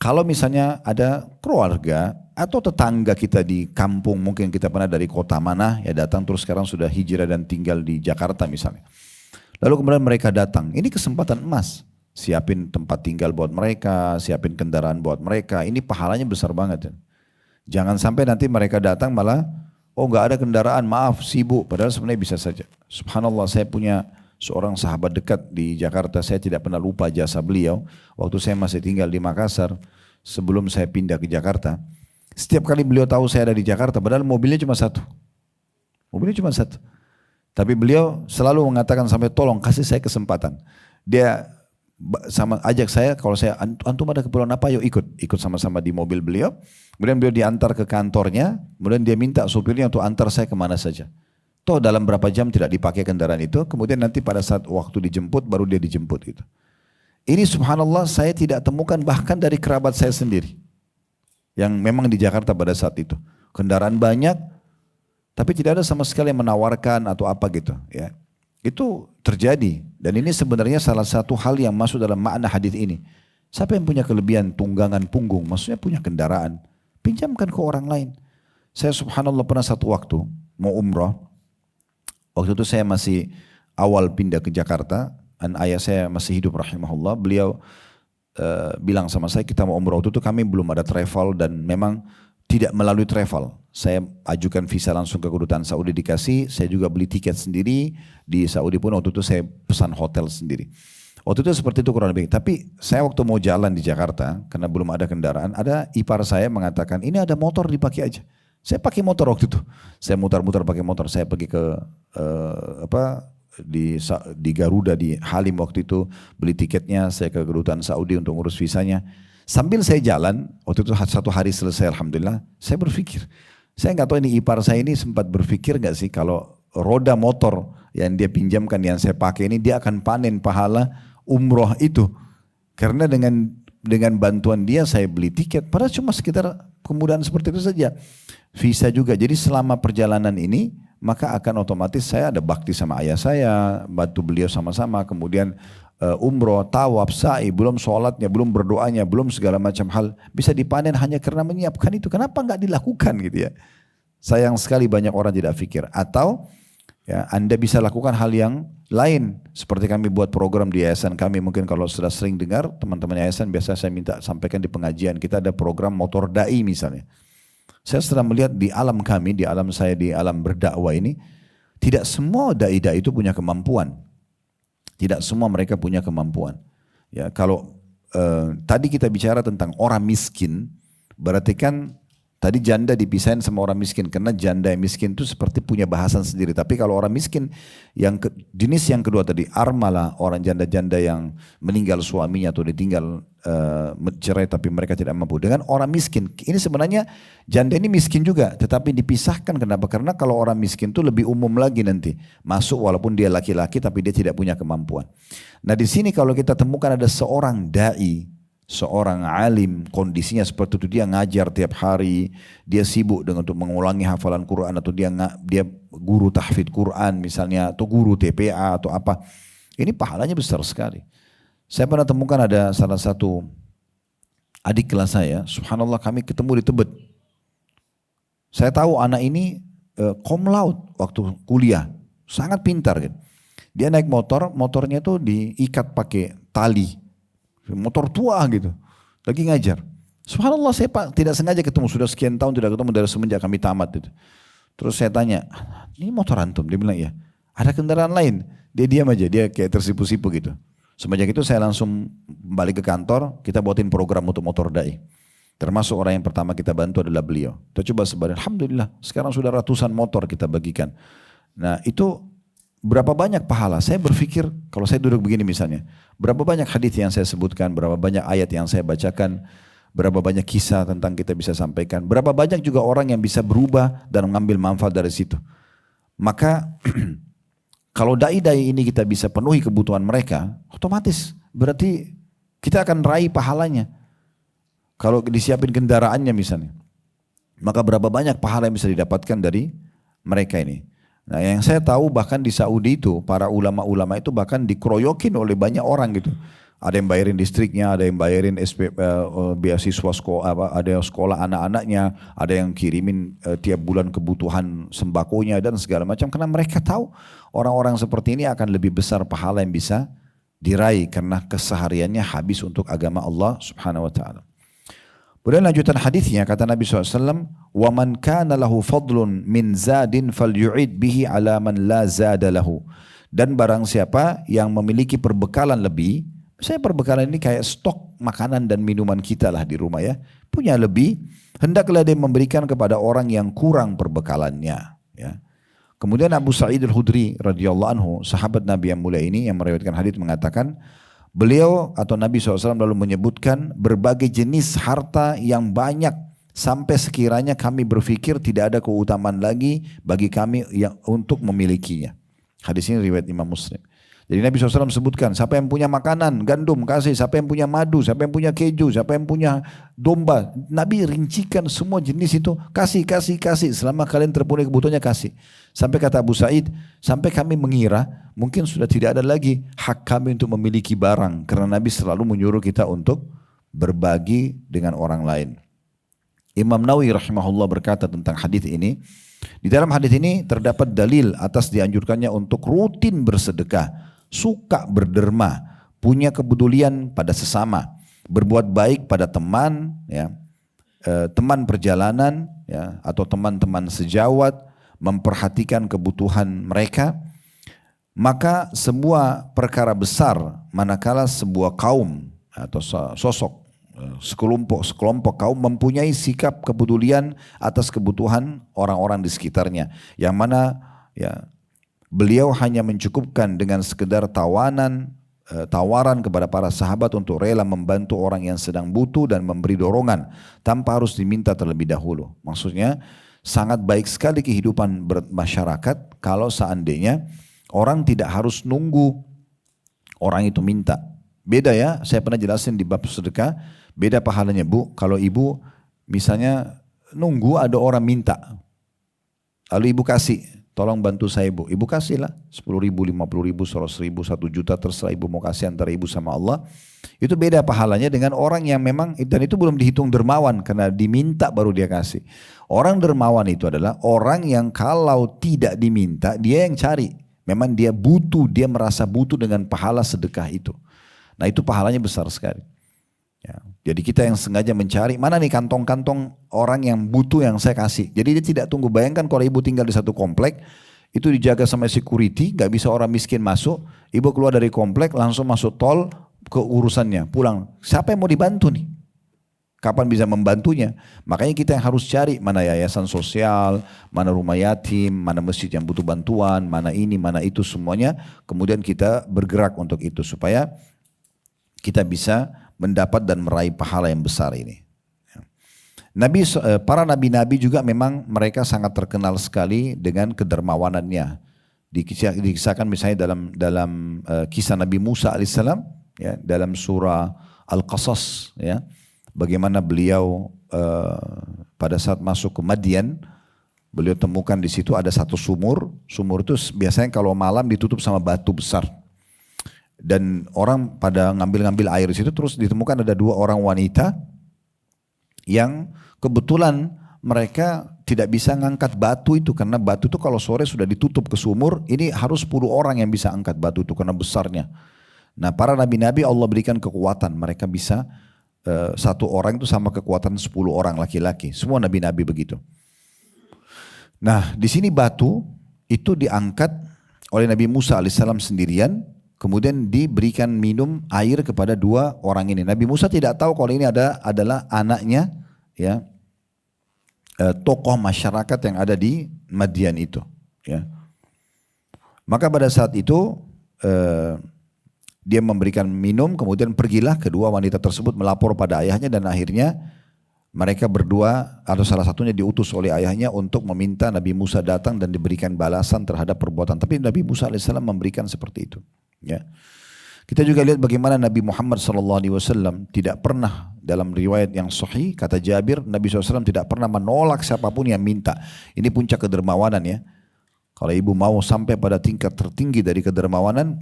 Kalau misalnya ada keluarga atau tetangga kita di kampung, mungkin kita pernah dari kota mana, ya datang terus sekarang sudah hijrah dan tinggal di Jakarta misalnya. Lalu kemudian mereka datang, ini kesempatan emas. Siapin tempat tinggal buat mereka, siapin kendaraan buat mereka, ini pahalanya besar banget. Ya. Jangan sampai nanti mereka datang malah, oh nggak ada kendaraan, maaf sibuk. Padahal sebenarnya bisa saja. Subhanallah, saya punya seorang sahabat dekat di Jakarta, saya tidak pernah lupa jasa beliau. Waktu saya masih tinggal di Makassar, sebelum saya pindah ke Jakarta, setiap kali beliau tahu saya ada di Jakarta, padahal mobilnya cuma satu. Mobilnya cuma satu. Tapi beliau selalu mengatakan sampai tolong kasih saya kesempatan. Dia sama ajak saya, kalau saya antum ada keperluan apa, yuk ikut sama-sama di mobil beliau. Kemudian beliau diantar ke kantornya, kemudian dia minta supirnya untuk antar saya kemana saja. Toh dalam berapa jam tidak dipakai kendaraan itu, kemudian nanti pada saat waktu dijemput baru dia dijemput gitu. Ini subhanallah saya tidak temukan bahkan dari kerabat saya sendiri yang memang di Jakarta pada saat itu. Kendaraan banyak, tapi tidak ada sama sekali yang menawarkan atau apa gitu. Ya, itu terjadi dan ini sebenarnya salah satu hal yang masuk dalam makna hadis ini. Siapa yang punya kelebihan tunggangan punggung, maksudnya punya kendaraan, pinjamkan ke orang lain. Saya subhanallah pernah satu waktu mau umrah. Waktu itu saya masih awal pindah ke Jakarta, ayah saya masih hidup rahimahullah, beliau bilang sama saya kita mau umroh. Waktu itu kami belum ada travel dan memang tidak melalui travel. Saya ajukan visa langsung ke kedutaan Saudi dikasih, saya juga beli tiket sendiri. Di Saudi pun waktu itu saya pesan hotel sendiri. Waktu itu seperti itu kurang lebih. Tapi saya waktu mau jalan di Jakarta, karena belum ada kendaraan, ada ipar saya mengatakan, ini ada motor dipakai aja. Saya pakai motor waktu itu. Saya mutar-mutar pakai motor. Saya pergi ke di Garuda di Halim waktu itu, beli tiketnya, saya ke kedutaan Saudi untuk ngurus visanya. Sambil saya jalan, waktu itu satu hari selesai alhamdulillah, saya berpikir, saya nggak tahu ini ipar saya ini sempat berpikir nggak sih kalau roda motor yang dia pinjamkan yang saya pakai ini dia akan panen pahala umroh itu. Karena dengan bantuan dia saya beli tiket, padahal cuma sekitar kemudahan seperti itu saja. Visa juga, jadi selama perjalanan ini maka akan otomatis saya ada bakti sama ayah saya, bantu beliau sama-sama, kemudian umroh, tawaf, sa'i, belum sholatnya, belum berdoanya, belum segala macam hal bisa dipanen hanya karena menyiapkan itu. Kenapa nggak dilakukan gitu ya? Sayang sekali banyak orang tidak pikir. Atau ya, Anda bisa lakukan hal yang lain. Seperti kami buat program di yayasan kami, mungkin kalau sudah sering dengar teman-teman yayasan biasa saya minta sampaikan di pengajian. Kita ada program motor dai misalnya. Saya setelah melihat di alam kami, di alam saya, di alam berdakwah ini, tidak semua dai-dai itu punya kemampuan. Tidak semua mereka punya kemampuan. Ya, kalau tadi kita bicara tentang orang miskin, berarti kan tadi janda dipisahin sama orang miskin, karena janda yang miskin itu seperti punya bahasan sendiri. Tapi kalau orang miskin, jenis yang kedua tadi, armala, orang janda-janda yang meninggal suaminya atau ditinggal cerai tapi mereka tidak mampu. Dengan orang miskin, ini sebenarnya janda ini miskin juga, tetapi dipisahkan. Kenapa? Karena kalau orang miskin itu lebih umum lagi nanti masuk, walaupun dia laki-laki tapi dia tidak punya kemampuan. Nah di sini kalau kita temukan ada seorang dai, seorang alim, kondisinya seperti itu, dia ngajar tiap hari, dia sibuk dengan untuk mengulangi hafalan Quran, atau dia guru tahfidz Quran misalnya, atau guru TPA atau apa, ini pahalanya besar sekali. Saya pernah temukan ada salah satu adik kelas saya, subhanallah, kami ketemu di Tebet. Saya tahu anak ini cum laude waktu kuliah, sangat pintar kan. Dia naik motor, motornya itu diikat pakai tali, motor tua gitu, lagi ngajar. Subhanallah, saya tidak sengaja ketemu, sudah sekian tahun tidak ketemu dari semenjak kami tamat itu. Terus saya tanya, ini motor antum? Dia bilang iya. Ada kendaraan lain? Dia diam aja, dia kayak tersipu-sipu gitu. Semenjak itu saya langsung balik ke kantor, kita buatin program untuk motor dai. Termasuk orang yang pertama kita bantu adalah beliau. Kita coba sebarin, alhamdulillah sekarang sudah ratusan motor kita bagikan. Nah itu berapa banyak pahala? Saya berpikir kalau saya duduk begini misalnya, berapa banyak hadis yang saya sebutkan, berapa banyak ayat yang saya bacakan, berapa banyak kisah tentang kita bisa sampaikan, berapa banyak juga orang yang bisa berubah dan mengambil manfaat dari situ. Maka kalau dai-dai ini kita bisa penuhi kebutuhan mereka, otomatis berarti kita akan raih pahalanya. Kalau disiapin kendaraannya misalnya, maka berapa banyak pahala yang bisa didapatkan dari mereka ini. Nah yang saya tahu bahkan di Saudi itu, para ulama-ulama itu bahkan dikeroyokin oleh banyak orang gitu. Ada yang bayarin listriknya, ada yang bayarin beasiswa sekolah, ada yang sekolah anak-anaknya, ada yang kirimin tiap bulan kebutuhan sembakonya dan segala macam. Karena mereka tahu orang-orang seperti ini akan lebih besar pahala yang bisa diraih karena kesehariannya habis untuk agama Allah Subhanahu Wa Taala. Kemudian lanjutan hadisnya kata Nabi SAW, wa man kana lahu fadlun min zadin falyu'id bihi ala man la zada lahu. Dan barang siapa yang memiliki perbekalan lebih, saya perbekalan ini kayak stok makanan dan minuman kita lah di rumah ya, punya lebih, hendaklah dia memberikan kepada orang yang kurang perbekalannya. Ya. Kemudian Abu Sa'id al-Khudri radhiyallahu anhu, sahabat Nabi yang mulia ini yang meriwayatkan hadis mengatakan, beliau atau Nabi SAW lalu menyebutkan berbagai jenis harta yang banyak sampai sekiranya kami berpikir tidak ada keutamaan lagi bagi kami yang untuk memilikinya. Hadis ini riwayat Imam Muslim. Jadi Nabi SAW sebutkan, siapa yang punya makanan, gandum kasih, siapa yang punya madu, siapa yang punya keju, siapa yang punya domba. Nabi rincikan semua jenis itu, kasih, selama kalian terpenuhi kebutuhannya kasih. Sampai kata Abu Sa'id, sampai kami mengira mungkin sudah tidak ada lagi hak kami untuk memiliki barang. Karena Nabi selalu menyuruh kita untuk berbagi dengan orang lain. Imam Nawawi rahimahullah berkata tentang hadis ini, di dalam hadis ini terdapat dalil atas dianjurkannya untuk rutin bersedekah. suka berderma, punya kepedulian pada sesama, berbuat baik pada teman, ya, teman perjalanan, ya, atau teman-teman sejawat, memperhatikan kebutuhan mereka, maka sebuah perkara besar manakala sebuah kaum atau sosok sekelompok kaum mempunyai sikap kepedulian atas kebutuhan orang-orang di sekitarnya, yang mana ya beliau hanya mencukupkan dengan sekedar tawaran kepada para sahabat untuk rela membantu orang yang sedang butuh dan memberi dorongan tanpa harus diminta terlebih dahulu. Maksudnya sangat baik sekali kehidupan bermasyarakat kalau seandainya orang tidak harus nunggu orang itu minta. Beda ya, saya pernah jelasin di bab sedekah, beda pahalanya Bu, kalau ibu misalnya nunggu ada orang minta, lalu ibu kasih, tolong bantu saya Bu, ibu kasihlah 10 ribu, 50 ribu, 100 ribu, 1 juta, terserah ibu mau kasih antara ibu sama Allah. Itu beda pahalanya dengan orang yang memang, dan itu belum dihitung dermawan karena diminta baru dia kasih. Orang dermawan itu adalah orang yang kalau tidak diminta dia yang cari. Memang dia butuh, dia merasa butuh dengan pahala sedekah itu. Nah itu pahalanya besar sekali. Ya, jadi kita yang sengaja mencari, mana nih kantong-kantong orang yang butuh yang saya kasih. Jadi dia tidak tunggu, bayangkan kalau ibu tinggal di satu komplek, itu dijaga sama security, gak bisa orang miskin masuk, ibu keluar dari komplek langsung masuk tol ke urusannya, pulang. Siapa yang mau dibantu nih? Kapan bisa membantunya? Makanya kita yang harus cari mana yayasan sosial, mana rumah yatim, mana masjid yang butuh bantuan, mana ini, mana itu semuanya. Kemudian kita bergerak untuk itu supaya kita bisa mendapat dan meraih pahala yang besar ini. Para nabi-nabi juga memang mereka sangat terkenal sekali dengan kedermawanannya. Dikisahkan misalnya dalam kisah Nabi Musa alaihissalam, ya, dalam surah Al-Qasas, ya. Bagaimana beliau pada saat masuk ke Madian, beliau temukan di situ ada satu sumur. Sumur itu biasanya kalau malam ditutup sama batu besar. Dan orang pada ngambil-ngambil air di situ, terus ditemukan ada 2 orang wanita yang kebetulan mereka tidak bisa ngangkat batu itu karena batu itu kalau sore sudah ditutup ke sumur, ini harus 10 orang yang bisa angkat batu itu karena besarnya. Nah para nabi-nabi Allah berikan kekuatan, mereka bisa 1 orang itu sama kekuatan 10 orang laki-laki. Semua nabi-nabi begitu. Nah di sini batu itu diangkat oleh Nabi Musa alaihissalam sendirian, kemudian diberikan minum air kepada 2 orang ini. Nabi Musa tidak tahu kalau ini adalah anaknya, ya, tokoh masyarakat yang ada di Madian itu. Ya. Maka pada saat itu dia memberikan minum, kemudian pergilah kedua wanita tersebut melapor pada ayahnya, dan akhirnya mereka berdua atau salah satunya diutus oleh ayahnya untuk meminta Nabi Musa datang dan diberikan balasan terhadap perbuatan. Tapi Nabi Musa alaihissalam memberikan seperti itu. Ya. Kita juga lihat bagaimana Nabi Muhammad SAW tidak pernah, dalam riwayat yang sahih kata Jabir, Nabi SAW tidak pernah menolak siapapun yang minta. Ini puncak kedermawanan ya. Kalau ibu mau sampai pada tingkat tertinggi dari kedermawanan,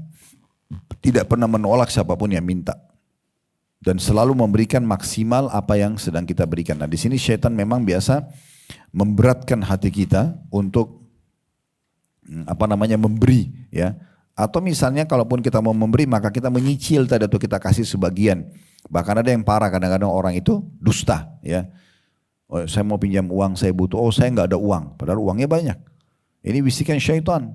tidak pernah menolak siapapun yang minta. Dan selalu memberikan maksimal apa yang sedang kita berikan. Nah di sini syaitan memang biasa memberatkan hati kita untuk memberi, ya. Atau misalnya kalaupun kita mau memberi maka kita menyicil tadi atau kita kasih sebagian. Bahkan ada yang parah, kadang-kadang orang itu dusta, ya. Oh, saya mau pinjam uang, saya butuh. Oh saya nggak ada uang, padahal uangnya banyak. Ini bisikan syaitan.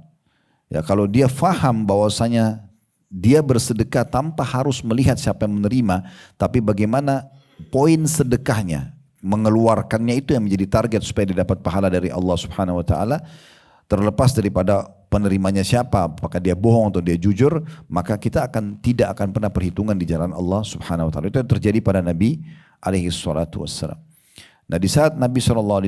Ya kalau dia faham bahwasanya dia bersedekah tanpa harus melihat siapa yang menerima, tapi bagaimana poin sedekahnya, mengeluarkannya itu yang menjadi target supaya dia dapat pahala dari Allah Subhanahu wa taala, terlepas daripada penerimanya siapa, apakah dia bohong atau dia jujur, maka kita tidak akan pernah perhitungan di jalan Allah Subhanahu wa taala. Itu yang terjadi pada Nabi alaihi salatu wassalam. Nah di saat Nabi SAW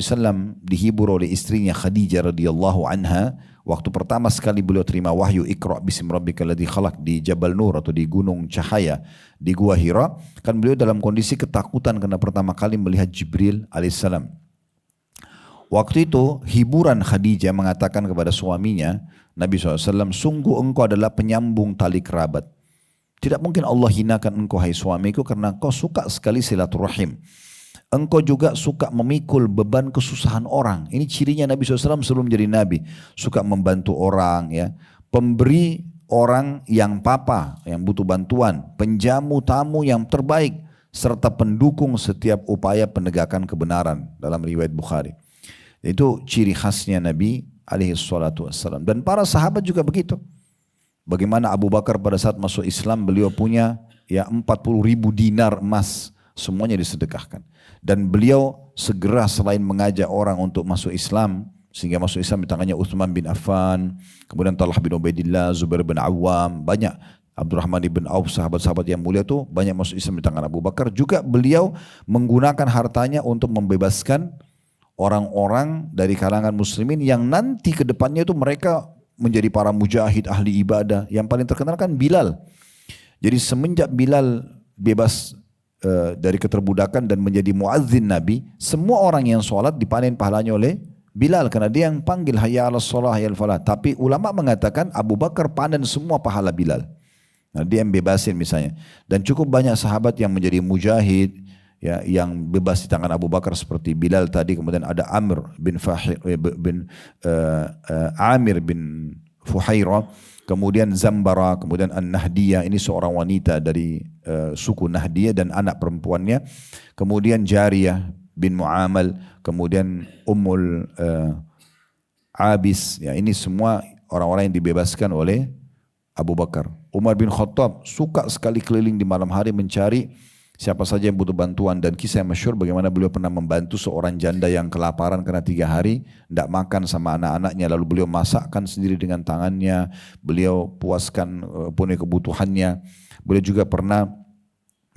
dihibur oleh istrinya Khadijah radhiyallahu anha, waktu pertama sekali beliau terima wahyu Iqra bismi rabbikal ladzi khalaq di Jabal Nur atau di Gunung Cahaya di Gua Hira, kan beliau dalam kondisi ketakutan karena pertama kali melihat Jibril alaihissalam. Waktu itu hiburan Khadijah mengatakan kepada suaminya Nabi SAW, sungguh engkau adalah penyambung tali kerabat. Tidak mungkin Allah hinakan engkau hai suamiku karena engkau suka sekali silaturahim. Engkau juga suka memikul beban kesusahan orang. Ini cirinya Nabi SAW sebelum jadi Nabi. Suka membantu orang, ya, pemberi orang yang papa, yang butuh bantuan, penjamu tamu yang terbaik, serta pendukung setiap upaya penegakan kebenaran dalam riwayat Bukhari. Itu ciri khasnya Nabi alaihi salatu wassalam. Dan para sahabat juga begitu. Bagaimana Abu Bakar pada saat masuk Islam beliau punya 40 ribu dinar emas, semuanya disedekahkan. Dan beliau segera selain mengajak orang untuk masuk Islam, sehingga masuk Islam di tangannya Uthman bin Affan, kemudian Talha bin Ubaidillah, Zubair bin Awam, banyak Abdurrahman bin Auf, sahabat-sahabat yang mulia itu banyak masuk Islam di tangan Abu Bakar. Juga beliau menggunakan hartanya untuk membebaskan orang-orang dari kalangan muslimin yang nanti ke depannya itu mereka menjadi para mujahid, ahli ibadah. Yang paling terkenal kan Bilal. Jadi semenjak Bilal bebas dari keterbudakan dan menjadi muazzin Nabi, semua orang yang sholat dipanen pahalanya oleh Bilal, karena dia yang panggil hayya 'alas shalah hayya 'alal falah. Tapi ulama mengatakan Abu Bakar panen semua pahala Bilal. Nah, dia yang bebasin misalnya. Dan cukup banyak sahabat yang menjadi mujahid, ya, yang bebas di tangan Abu Bakar seperti Bilal tadi. Kemudian ada Amir bin Fuhairah, kemudian Zambara, kemudian An-Nahdiyah, ini seorang wanita dari suku Nahdiyah dan anak perempuannya. Kemudian Jariyah bin Mu'amal, kemudian Ummul Abis, ya, ini semua orang-orang yang dibebaskan oleh Abu Bakar. Umar bin Khattab suka sekali keliling di malam hari mencari siapa saja yang butuh bantuan. Dan kisah yang masyhur bagaimana beliau pernah membantu seorang janda yang kelaparan karena 3 hari tidak makan sama anak-anaknya. Lalu beliau masakkan sendiri dengan tangannya, beliau puaskan penuhi kebutuhannya. Beliau juga pernah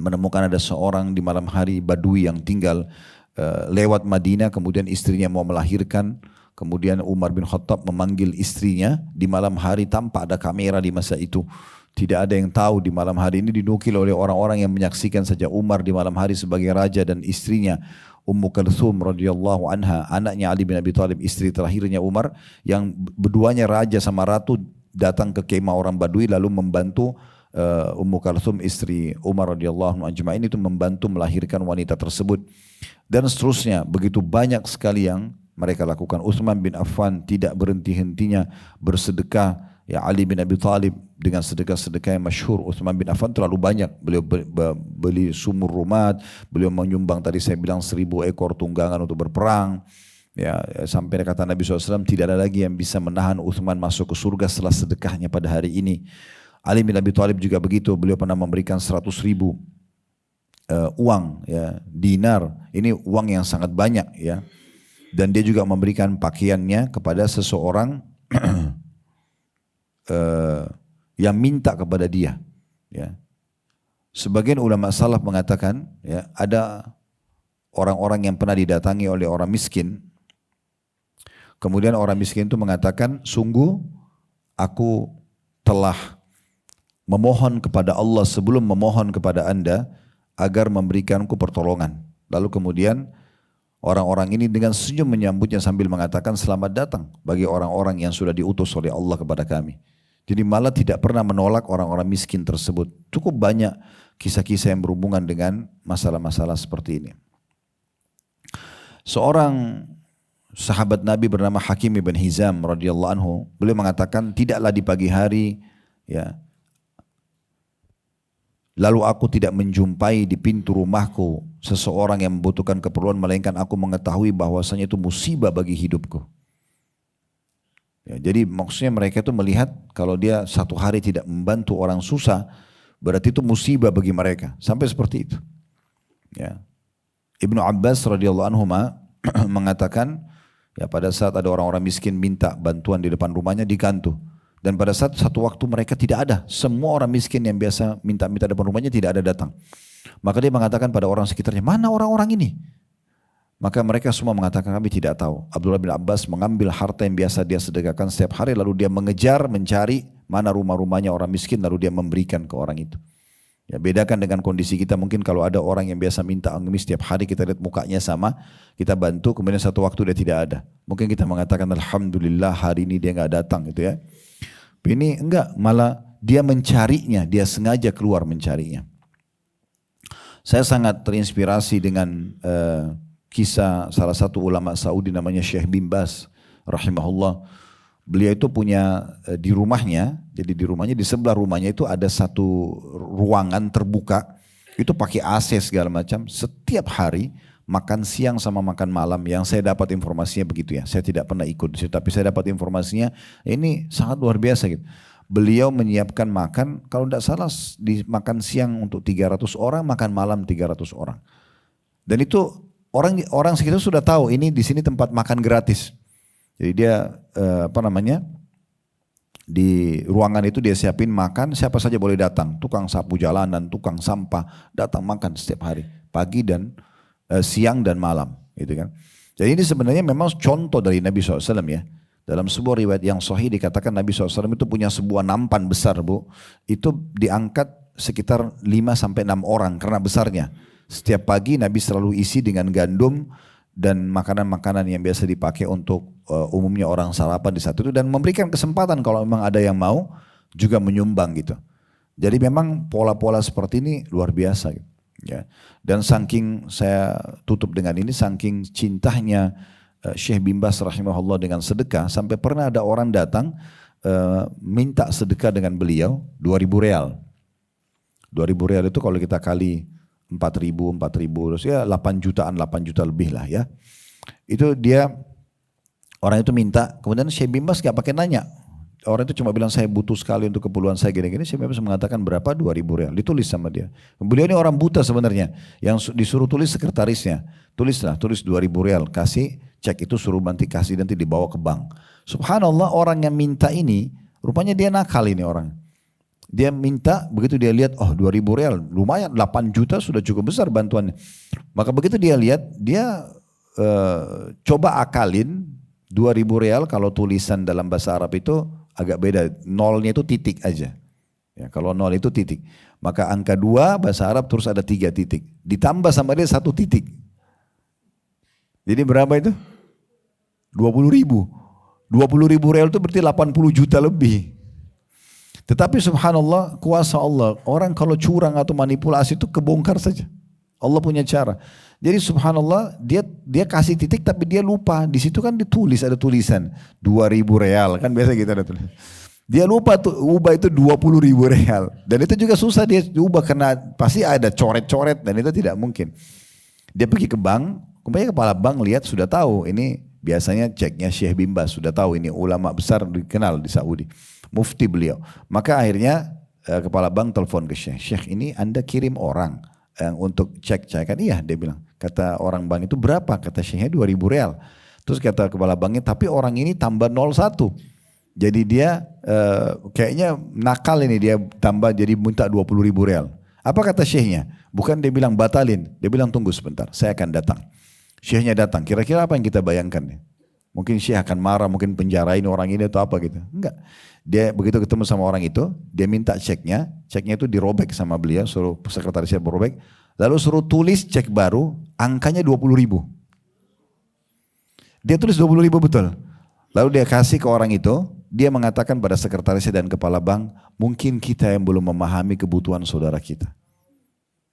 menemukan ada seorang di malam hari Badui yang tinggal lewat Madinah, kemudian istrinya mau melahirkan. Kemudian Umar bin Khattab memanggil istrinya di malam hari tanpa ada kamera di masa itu. Tidak ada yang tahu di malam hari ini, dinukil oleh orang-orang yang menyaksikan saja Umar di malam hari sebagai raja dan istrinya Ummu Kalthum radhiyallahu anha, anaknya Ali bin Abi Thalib, istri terakhirnya Umar, yang berduanya raja sama ratu, datang ke kemah orang Badui lalu membantu Ummu Kalthum istri Umar radhiyallahu anhu ajma'in itu membantu melahirkan wanita tersebut. Dan seterusnya, begitu banyak sekali yang mereka lakukan. Utsman bin Affan tidak berhenti-hentinya bersedekah. Ya, Ali bin Abi Thalib dengan sedekah-sedekah yang masyhur. Utsman bin Affan terlalu banyak. Beliau beli sumur rumat, beliau menyumbang tadi saya bilang 1000 ekor tunggangan untuk berperang. Ya, sampai kata Nabi SAW, tidak ada lagi yang bisa menahan Utsman masuk ke surga setelah sedekahnya pada hari ini. Ali bin Abi Thalib juga begitu. Beliau pernah memberikan 100.000 uang, ya, dinar. Ini uang yang sangat banyak, ya. Dan dia juga memberikan pakaiannya kepada seseorang yang minta kepada dia. Ya. Sebagian ulama salaf mengatakan, ya, ada orang-orang yang pernah didatangi oleh orang miskin. Kemudian orang miskin itu mengatakan, sungguh aku telah memohon kepada Allah sebelum memohon kepada anda agar memberikanku pertolongan. Lalu kemudian orang-orang ini dengan senyum menyambutnya sambil mengatakan selamat datang bagi orang-orang yang sudah diutus oleh Allah kepada kami. Jadi malah tidak pernah menolak orang-orang miskin tersebut. Cukup banyak kisah-kisah yang berhubungan dengan masalah-masalah seperti ini. Seorang sahabat Nabi bernama Hakim ibn Hizam radhiyallahu anhu, beliau mengatakan tidaklah di pagi hari, ya, lalu aku tidak menjumpai di pintu rumahku seseorang yang membutuhkan keperluan, melainkan aku mengetahui bahwasanya itu musibah bagi hidupku. Ya, jadi maksudnya mereka itu melihat kalau dia satu hari tidak membantu orang susah, berarti itu musibah bagi mereka. Sampai seperti itu. Ya. Ibnu Abbas radhiyallahu anhu mengatakan, ya, pada saat ada orang-orang miskin minta bantuan di depan rumahnya digantung. Dan pada saat satu waktu mereka tidak ada. Semua orang miskin yang biasa minta-minta depan rumahnya tidak ada datang. Maka dia mengatakan pada orang sekitarnya, mana orang-orang ini? Maka mereka semua mengatakan kami tidak tahu. Abdullah bin Abbas mengambil harta yang biasa dia sedekahkan setiap hari. Lalu dia mengejar, mencari mana rumah-rumahnya orang miskin. Lalu dia memberikan ke orang itu. Ya, bedakan dengan kondisi kita, mungkin kalau ada orang yang biasa minta pengemis setiap hari, kita lihat mukanya sama, kita bantu, kemudian satu waktu dia tidak ada. Mungkin kita mengatakan alhamdulillah hari ini dia nggak datang gitu ya. Ini enggak, malah dia mencarinya, dia sengaja keluar mencarinya. Saya sangat terinspirasi dengan kisah salah satu ulama Saudi namanya Syekh bin Baz rahimahullah. Beliau itu punya di rumahnya, jadi di rumahnya, di sebelah rumahnya itu ada satu ruangan terbuka, itu pakai AC segala macam. Setiap hari makan siang sama makan malam, yang saya dapat informasinya begitu ya. Saya tidak pernah ikut di situ, tapi saya dapat informasinya ini sangat luar biasa gitu. Beliau menyiapkan makan, kalau tidak salah di makan siang untuk 300 orang, makan malam 300 orang. Dan itu orang sekitar sudah tahu ini di sini tempat makan gratis. Jadi dia di ruangan itu dia siapin makan, siapa saja boleh datang. Tukang sapu jalanan, tukang sampah datang makan setiap hari, pagi dan siang dan malam, gitu kan. Jadi ini sebenarnya memang contoh dari Nabi SAW ya. Dalam sebuah riwayat yang sahih dikatakan Nabi SAW itu punya sebuah nampan besar, Bu. Itu diangkat sekitar 5-6 orang karena besarnya. Setiap pagi Nabi selalu isi dengan gandum dan makanan-makanan yang biasa dipakai untuk umumnya orang sarapan di saat itu, dan memberikan kesempatan kalau memang ada yang mau juga menyumbang gitu. Jadi memang pola-pola seperti ini luar biasa gitu, ya. Dan saking saya tutup dengan ini, saking cintanya Syekh bin Baz rahimahullah dengan sedekah, sampai pernah ada orang datang minta sedekah dengan beliau 2.000 real. 2.000 real itu kalau kita kali 4.000 terus ya 8 juta lebih lah ya. Itu dia, orang itu minta, kemudian Syekh bin Baz gak pakai nanya. Orang itu cuma bilang saya butuh sekali untuk keperluan saya gini-gini. Syekh bin Baz mengatakan berapa? 2.000 real. Ditulis sama dia. Beliau ini orang buta sebenarnya. Yang disuruh tulis sekretarisnya. Tulis 2.000 real. Kasih cek itu, suruh nanti dibawa ke bank. Subhanallah, orang yang minta ini rupanya dia nakal ini orang. Dia minta, begitu dia lihat, oh 2.000 real, lumayan 8 juta sudah cukup besar bantuannya. Maka begitu dia lihat, dia coba akalin 2.000 real kalau tulisan dalam bahasa Arab itu agak beda. Nolnya itu titik aja. Ya, kalau nol itu titik. Maka angka 2 bahasa Arab terus ada 3 titik. Ditambah sama dia 1 titik. Jadi berapa itu? 20.000. 20.000 real itu berarti 80 juta lebih. Tetapi subhanallah, kuasa Allah, orang kalau curang atau manipulasi itu kebongkar saja. Allah punya cara. Jadi subhanallah, dia kasih titik tapi dia lupa. Di situ kan ditulis, ada tulisan 2.000 real, kan biasa kita ada tulis. Dia lupa tuh ubah itu 20.000 real. Dan itu juga susah dia ubah karena pasti ada coret-coret dan itu tidak mungkin. Dia pergi ke bank, kemudian kepala bank lihat sudah tahu ini biasanya ceknya Syekh bin Baz, sudah tahu ini ulama besar dikenal di Saudi. Mufti beliau. Maka akhirnya kepala bank telepon ke Syekh. Syekh, ini Anda kirim orang yang untuk cek. Kan iya, dia bilang. Kata orang bank itu berapa? Kata Syekhnya 2.000 real. Terus kata kepala banknya, tapi orang ini tambah 01. Jadi dia kayaknya nakal ini, dia tambah jadi minta 20.000 real. Apa kata Syekhnya? Bukan dia bilang batalin. Dia bilang tunggu sebentar, saya akan datang. Syekhnya datang. Kira-kira apa yang kita bayangkan? Mungkin Syekh akan marah, mungkin penjarain orang ini atau apa gitu. Enggak. Dia begitu ketemu sama orang itu, dia minta ceknya itu dirobek sama beliau, suruh sekretarisnya berobek, lalu suruh tulis cek baru, angkanya 20.000. Dia tulis 20.000 betul. Lalu dia kasih ke orang itu, dia mengatakan pada sekretarisnya dan kepala bank, mungkin kita yang belum memahami kebutuhan saudara kita.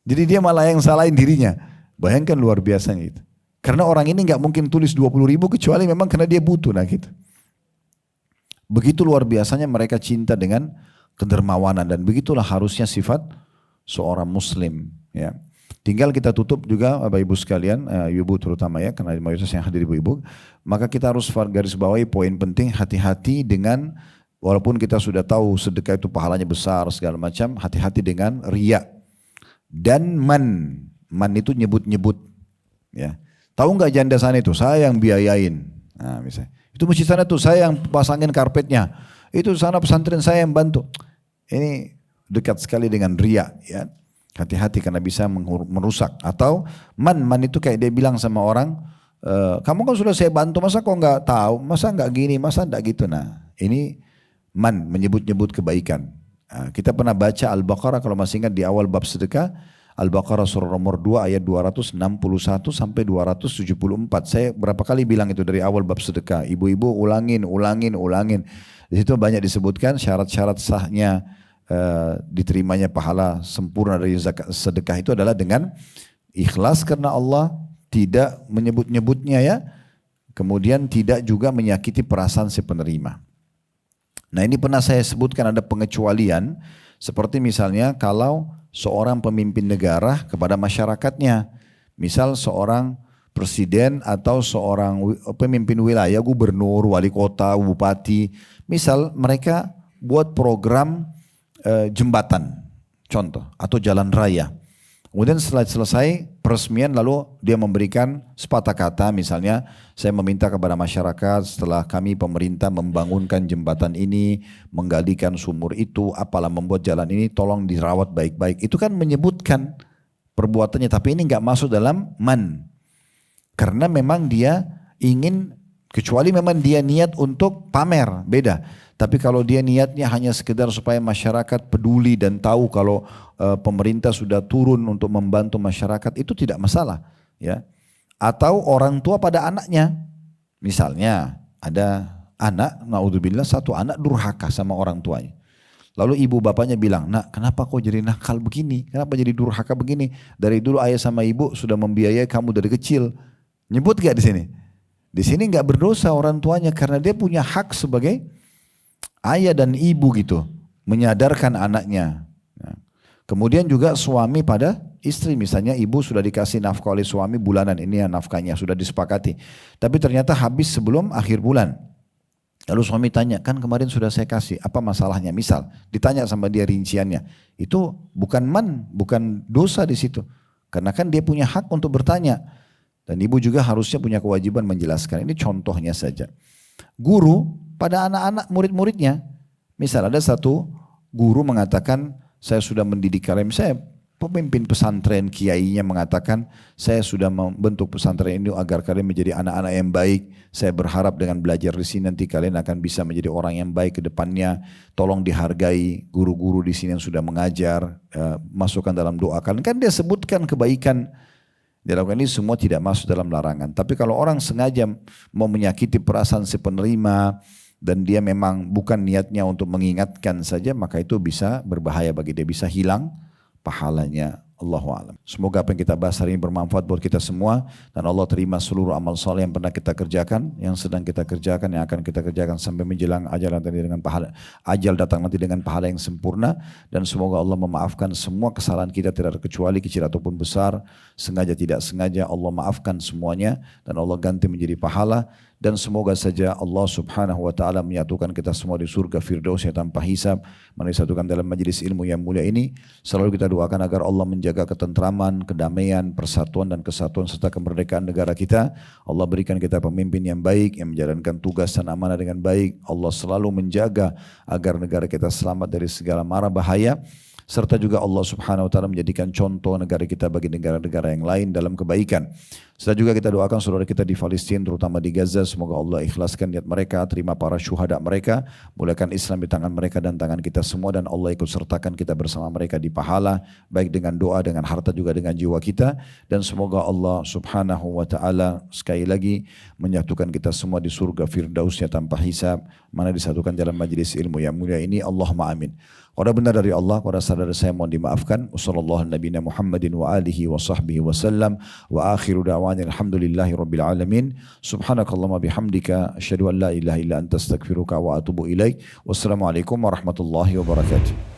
Jadi dia malah yang salahin dirinya. Bayangkan luar biasanya itu. Karena orang ini nggak mungkin tulis 20.000 kecuali memang karena dia butuh, nah gitu. Begitu luar biasanya mereka cinta dengan kedermawanan, dan begitulah harusnya sifat seorang muslim ya. Tinggal kita tutup juga Bapak Ibu sekalian, ibu terutama ya, karena mayoritas yang hadir ibu-ibu, maka kita harus garis bawahi poin penting, hati-hati dengan, walaupun kita sudah tahu sedekah itu pahalanya besar segala macam, hati-hati dengan riya dan man itu nyebut-nyebut ya. Tahu nggak janda sana itu saya yang biayain, nah misalnya. Itu masjid sana tuh saya yang pasangin karpetnya. Itu sana pesantren saya yang bantu. Ini dekat sekali dengan riya ya. Hati-hati karena bisa merusak. Atau man itu kayak dia bilang sama orang, kamu kan sudah saya bantu, masa kok nggak tahu, masa nggak gini, masa nggak gitu. Nah ini man, menyebut-nyebut kebaikan. Nah, kita pernah baca Al-Baqarah kalau masih ingat di awal bab sedekah. Al-Baqarah surah nomor 2 ayat 261 sampai 274. Saya berapa kali bilang itu dari awal bab sedekah. Ibu-ibu ulangin. Di situ banyak disebutkan syarat-syarat sahnya diterimanya pahala sempurna dari sedekah itu adalah dengan ikhlas karena Allah, tidak menyebut-nyebutnya ya. Kemudian tidak juga menyakiti perasaan si penerima. Nah ini pernah saya sebutkan ada pengecualian, seperti misalnya kalau seorang pemimpin negara kepada masyarakatnya, misal seorang presiden atau seorang pemimpin wilayah, gubernur, wali kota, bupati, misal mereka buat program jembatan, contoh, atau jalan raya. Kemudian setelah selesai peresmian lalu dia memberikan sepatah kata, misalnya saya meminta kepada masyarakat setelah kami pemerintah membangunkan jembatan ini, menggalikan sumur itu, apalah membuat jalan ini, tolong dirawat baik-baik. Itu kan menyebutkan perbuatannya, tapi ini nggak masuk dalam man. Karena memang dia ingin, kecuali memang dia niat untuk pamer, beda. Tapi kalau dia niatnya hanya sekedar supaya masyarakat peduli dan tahu kalau pemerintah sudah turun untuk membantu masyarakat, itu tidak masalah, ya. Atau orang tua pada anaknya, misalnya ada anak, naudzubillah, satu anak durhaka sama orang tuanya. Lalu ibu bapaknya bilang, nak kenapa kau jadi nakal begini? Kenapa jadi durhaka begini? Dari dulu ayah sama ibu sudah membiayai kamu dari kecil. Nyebut gak di sini? Di sini nggak berdosa orang tuanya karena dia punya hak sebagai ayah dan ibu gitu, menyadarkan anaknya. Kemudian juga suami pada istri, misalnya ibu sudah dikasih nafkah oleh suami bulanan, ini ya nafkahnya sudah disepakati. Tapi ternyata habis sebelum akhir bulan. Lalu suami tanya, kan kemarin sudah saya kasih, apa masalahnya? Misal ditanya sama dia rinciannya, itu bukan bukan dosa di situ, karena kan dia punya hak untuk bertanya. Dan ibu juga harusnya punya kewajiban menjelaskan. Ini contohnya saja. Guru pada anak-anak murid-muridnya, misal ada satu guru mengatakan, saya sudah mendidik kalian, saya pemimpin pesantren, kiainya mengatakan, saya sudah membentuk pesantren ini agar kalian menjadi anak-anak yang baik. Saya berharap dengan belajar di sini nanti kalian akan bisa menjadi orang yang baik ke depannya. Tolong dihargai guru-guru di sini yang sudah mengajar, masukkan dalam doa kalian. Kan dia sebutkan kebaikan. Dilakukan ini semua tidak masuk dalam larangan. Tapi kalau orang sengaja mau menyakiti perasaan si penerima, dan dia memang bukan niatnya untuk mengingatkan saja, maka itu bisa berbahaya bagi dia, bisa hilang pahalanya. Allahu a'lam. Semoga apa yang kita bahas hari ini bermanfaat buat kita semua, dan Allah terima seluruh amal saleh yang pernah kita kerjakan, yang sedang kita kerjakan, yang akan kita kerjakan sampai menjelang ajal datang nanti dengan pahala yang sempurna. Dan semoga Allah memaafkan semua kesalahan kita, tidak terkecuali kecil ataupun besar, sengaja tidak sengaja, Allah maafkan semuanya dan Allah ganti menjadi pahala. Dan semoga saja Allah subhanahu wa ta'ala menyatukan kita semua di surga Firdausnya tanpa hisab, menyatukan dalam majlis ilmu yang mulia ini. Selalu kita doakan agar Allah menjaga ketentraman, kedamaian, persatuan dan kesatuan serta kemerdekaan negara kita. Allah berikan kita pemimpin yang baik, yang menjalankan tugas dan amanah dengan baik. Allah selalu menjaga agar negara kita selamat dari segala mara bahaya. Serta juga Allah subhanahu wa ta'ala menjadikan contoh negara kita bagi negara-negara yang lain dalam kebaikan. Serta juga kita doakan saudara kita di Palestina, terutama di Gaza, semoga Allah ikhlaskan niat mereka, terima para syuhada mereka, mulakan Islam di tangan mereka dan tangan kita semua, dan Allah ikut sertakan kita bersama mereka di pahala, baik dengan doa, dengan harta, juga dengan jiwa kita. Dan semoga Allah subhanahu wa ta'ala sekali lagi menyatukan kita semua di surga Firdausnya tanpa hisab, mana disatukan dalam majlis ilmu yang mulia ini. Allahumma amin. Kalau benar dari Allah, pada saudara saya mohon dimaafkan. Wassallallahu nabiyana Muhammadin wa alihi wa sahbihi wa sallam. Wa akhiru da'wana alhamdulillahi rabbil alamin. Subhanakallahumma bihamdika asyhadu an la ilaha illa anta astaghfiruka wa atubu ilaik. Wassalamualaikum warahmatullahi wabarakatuh.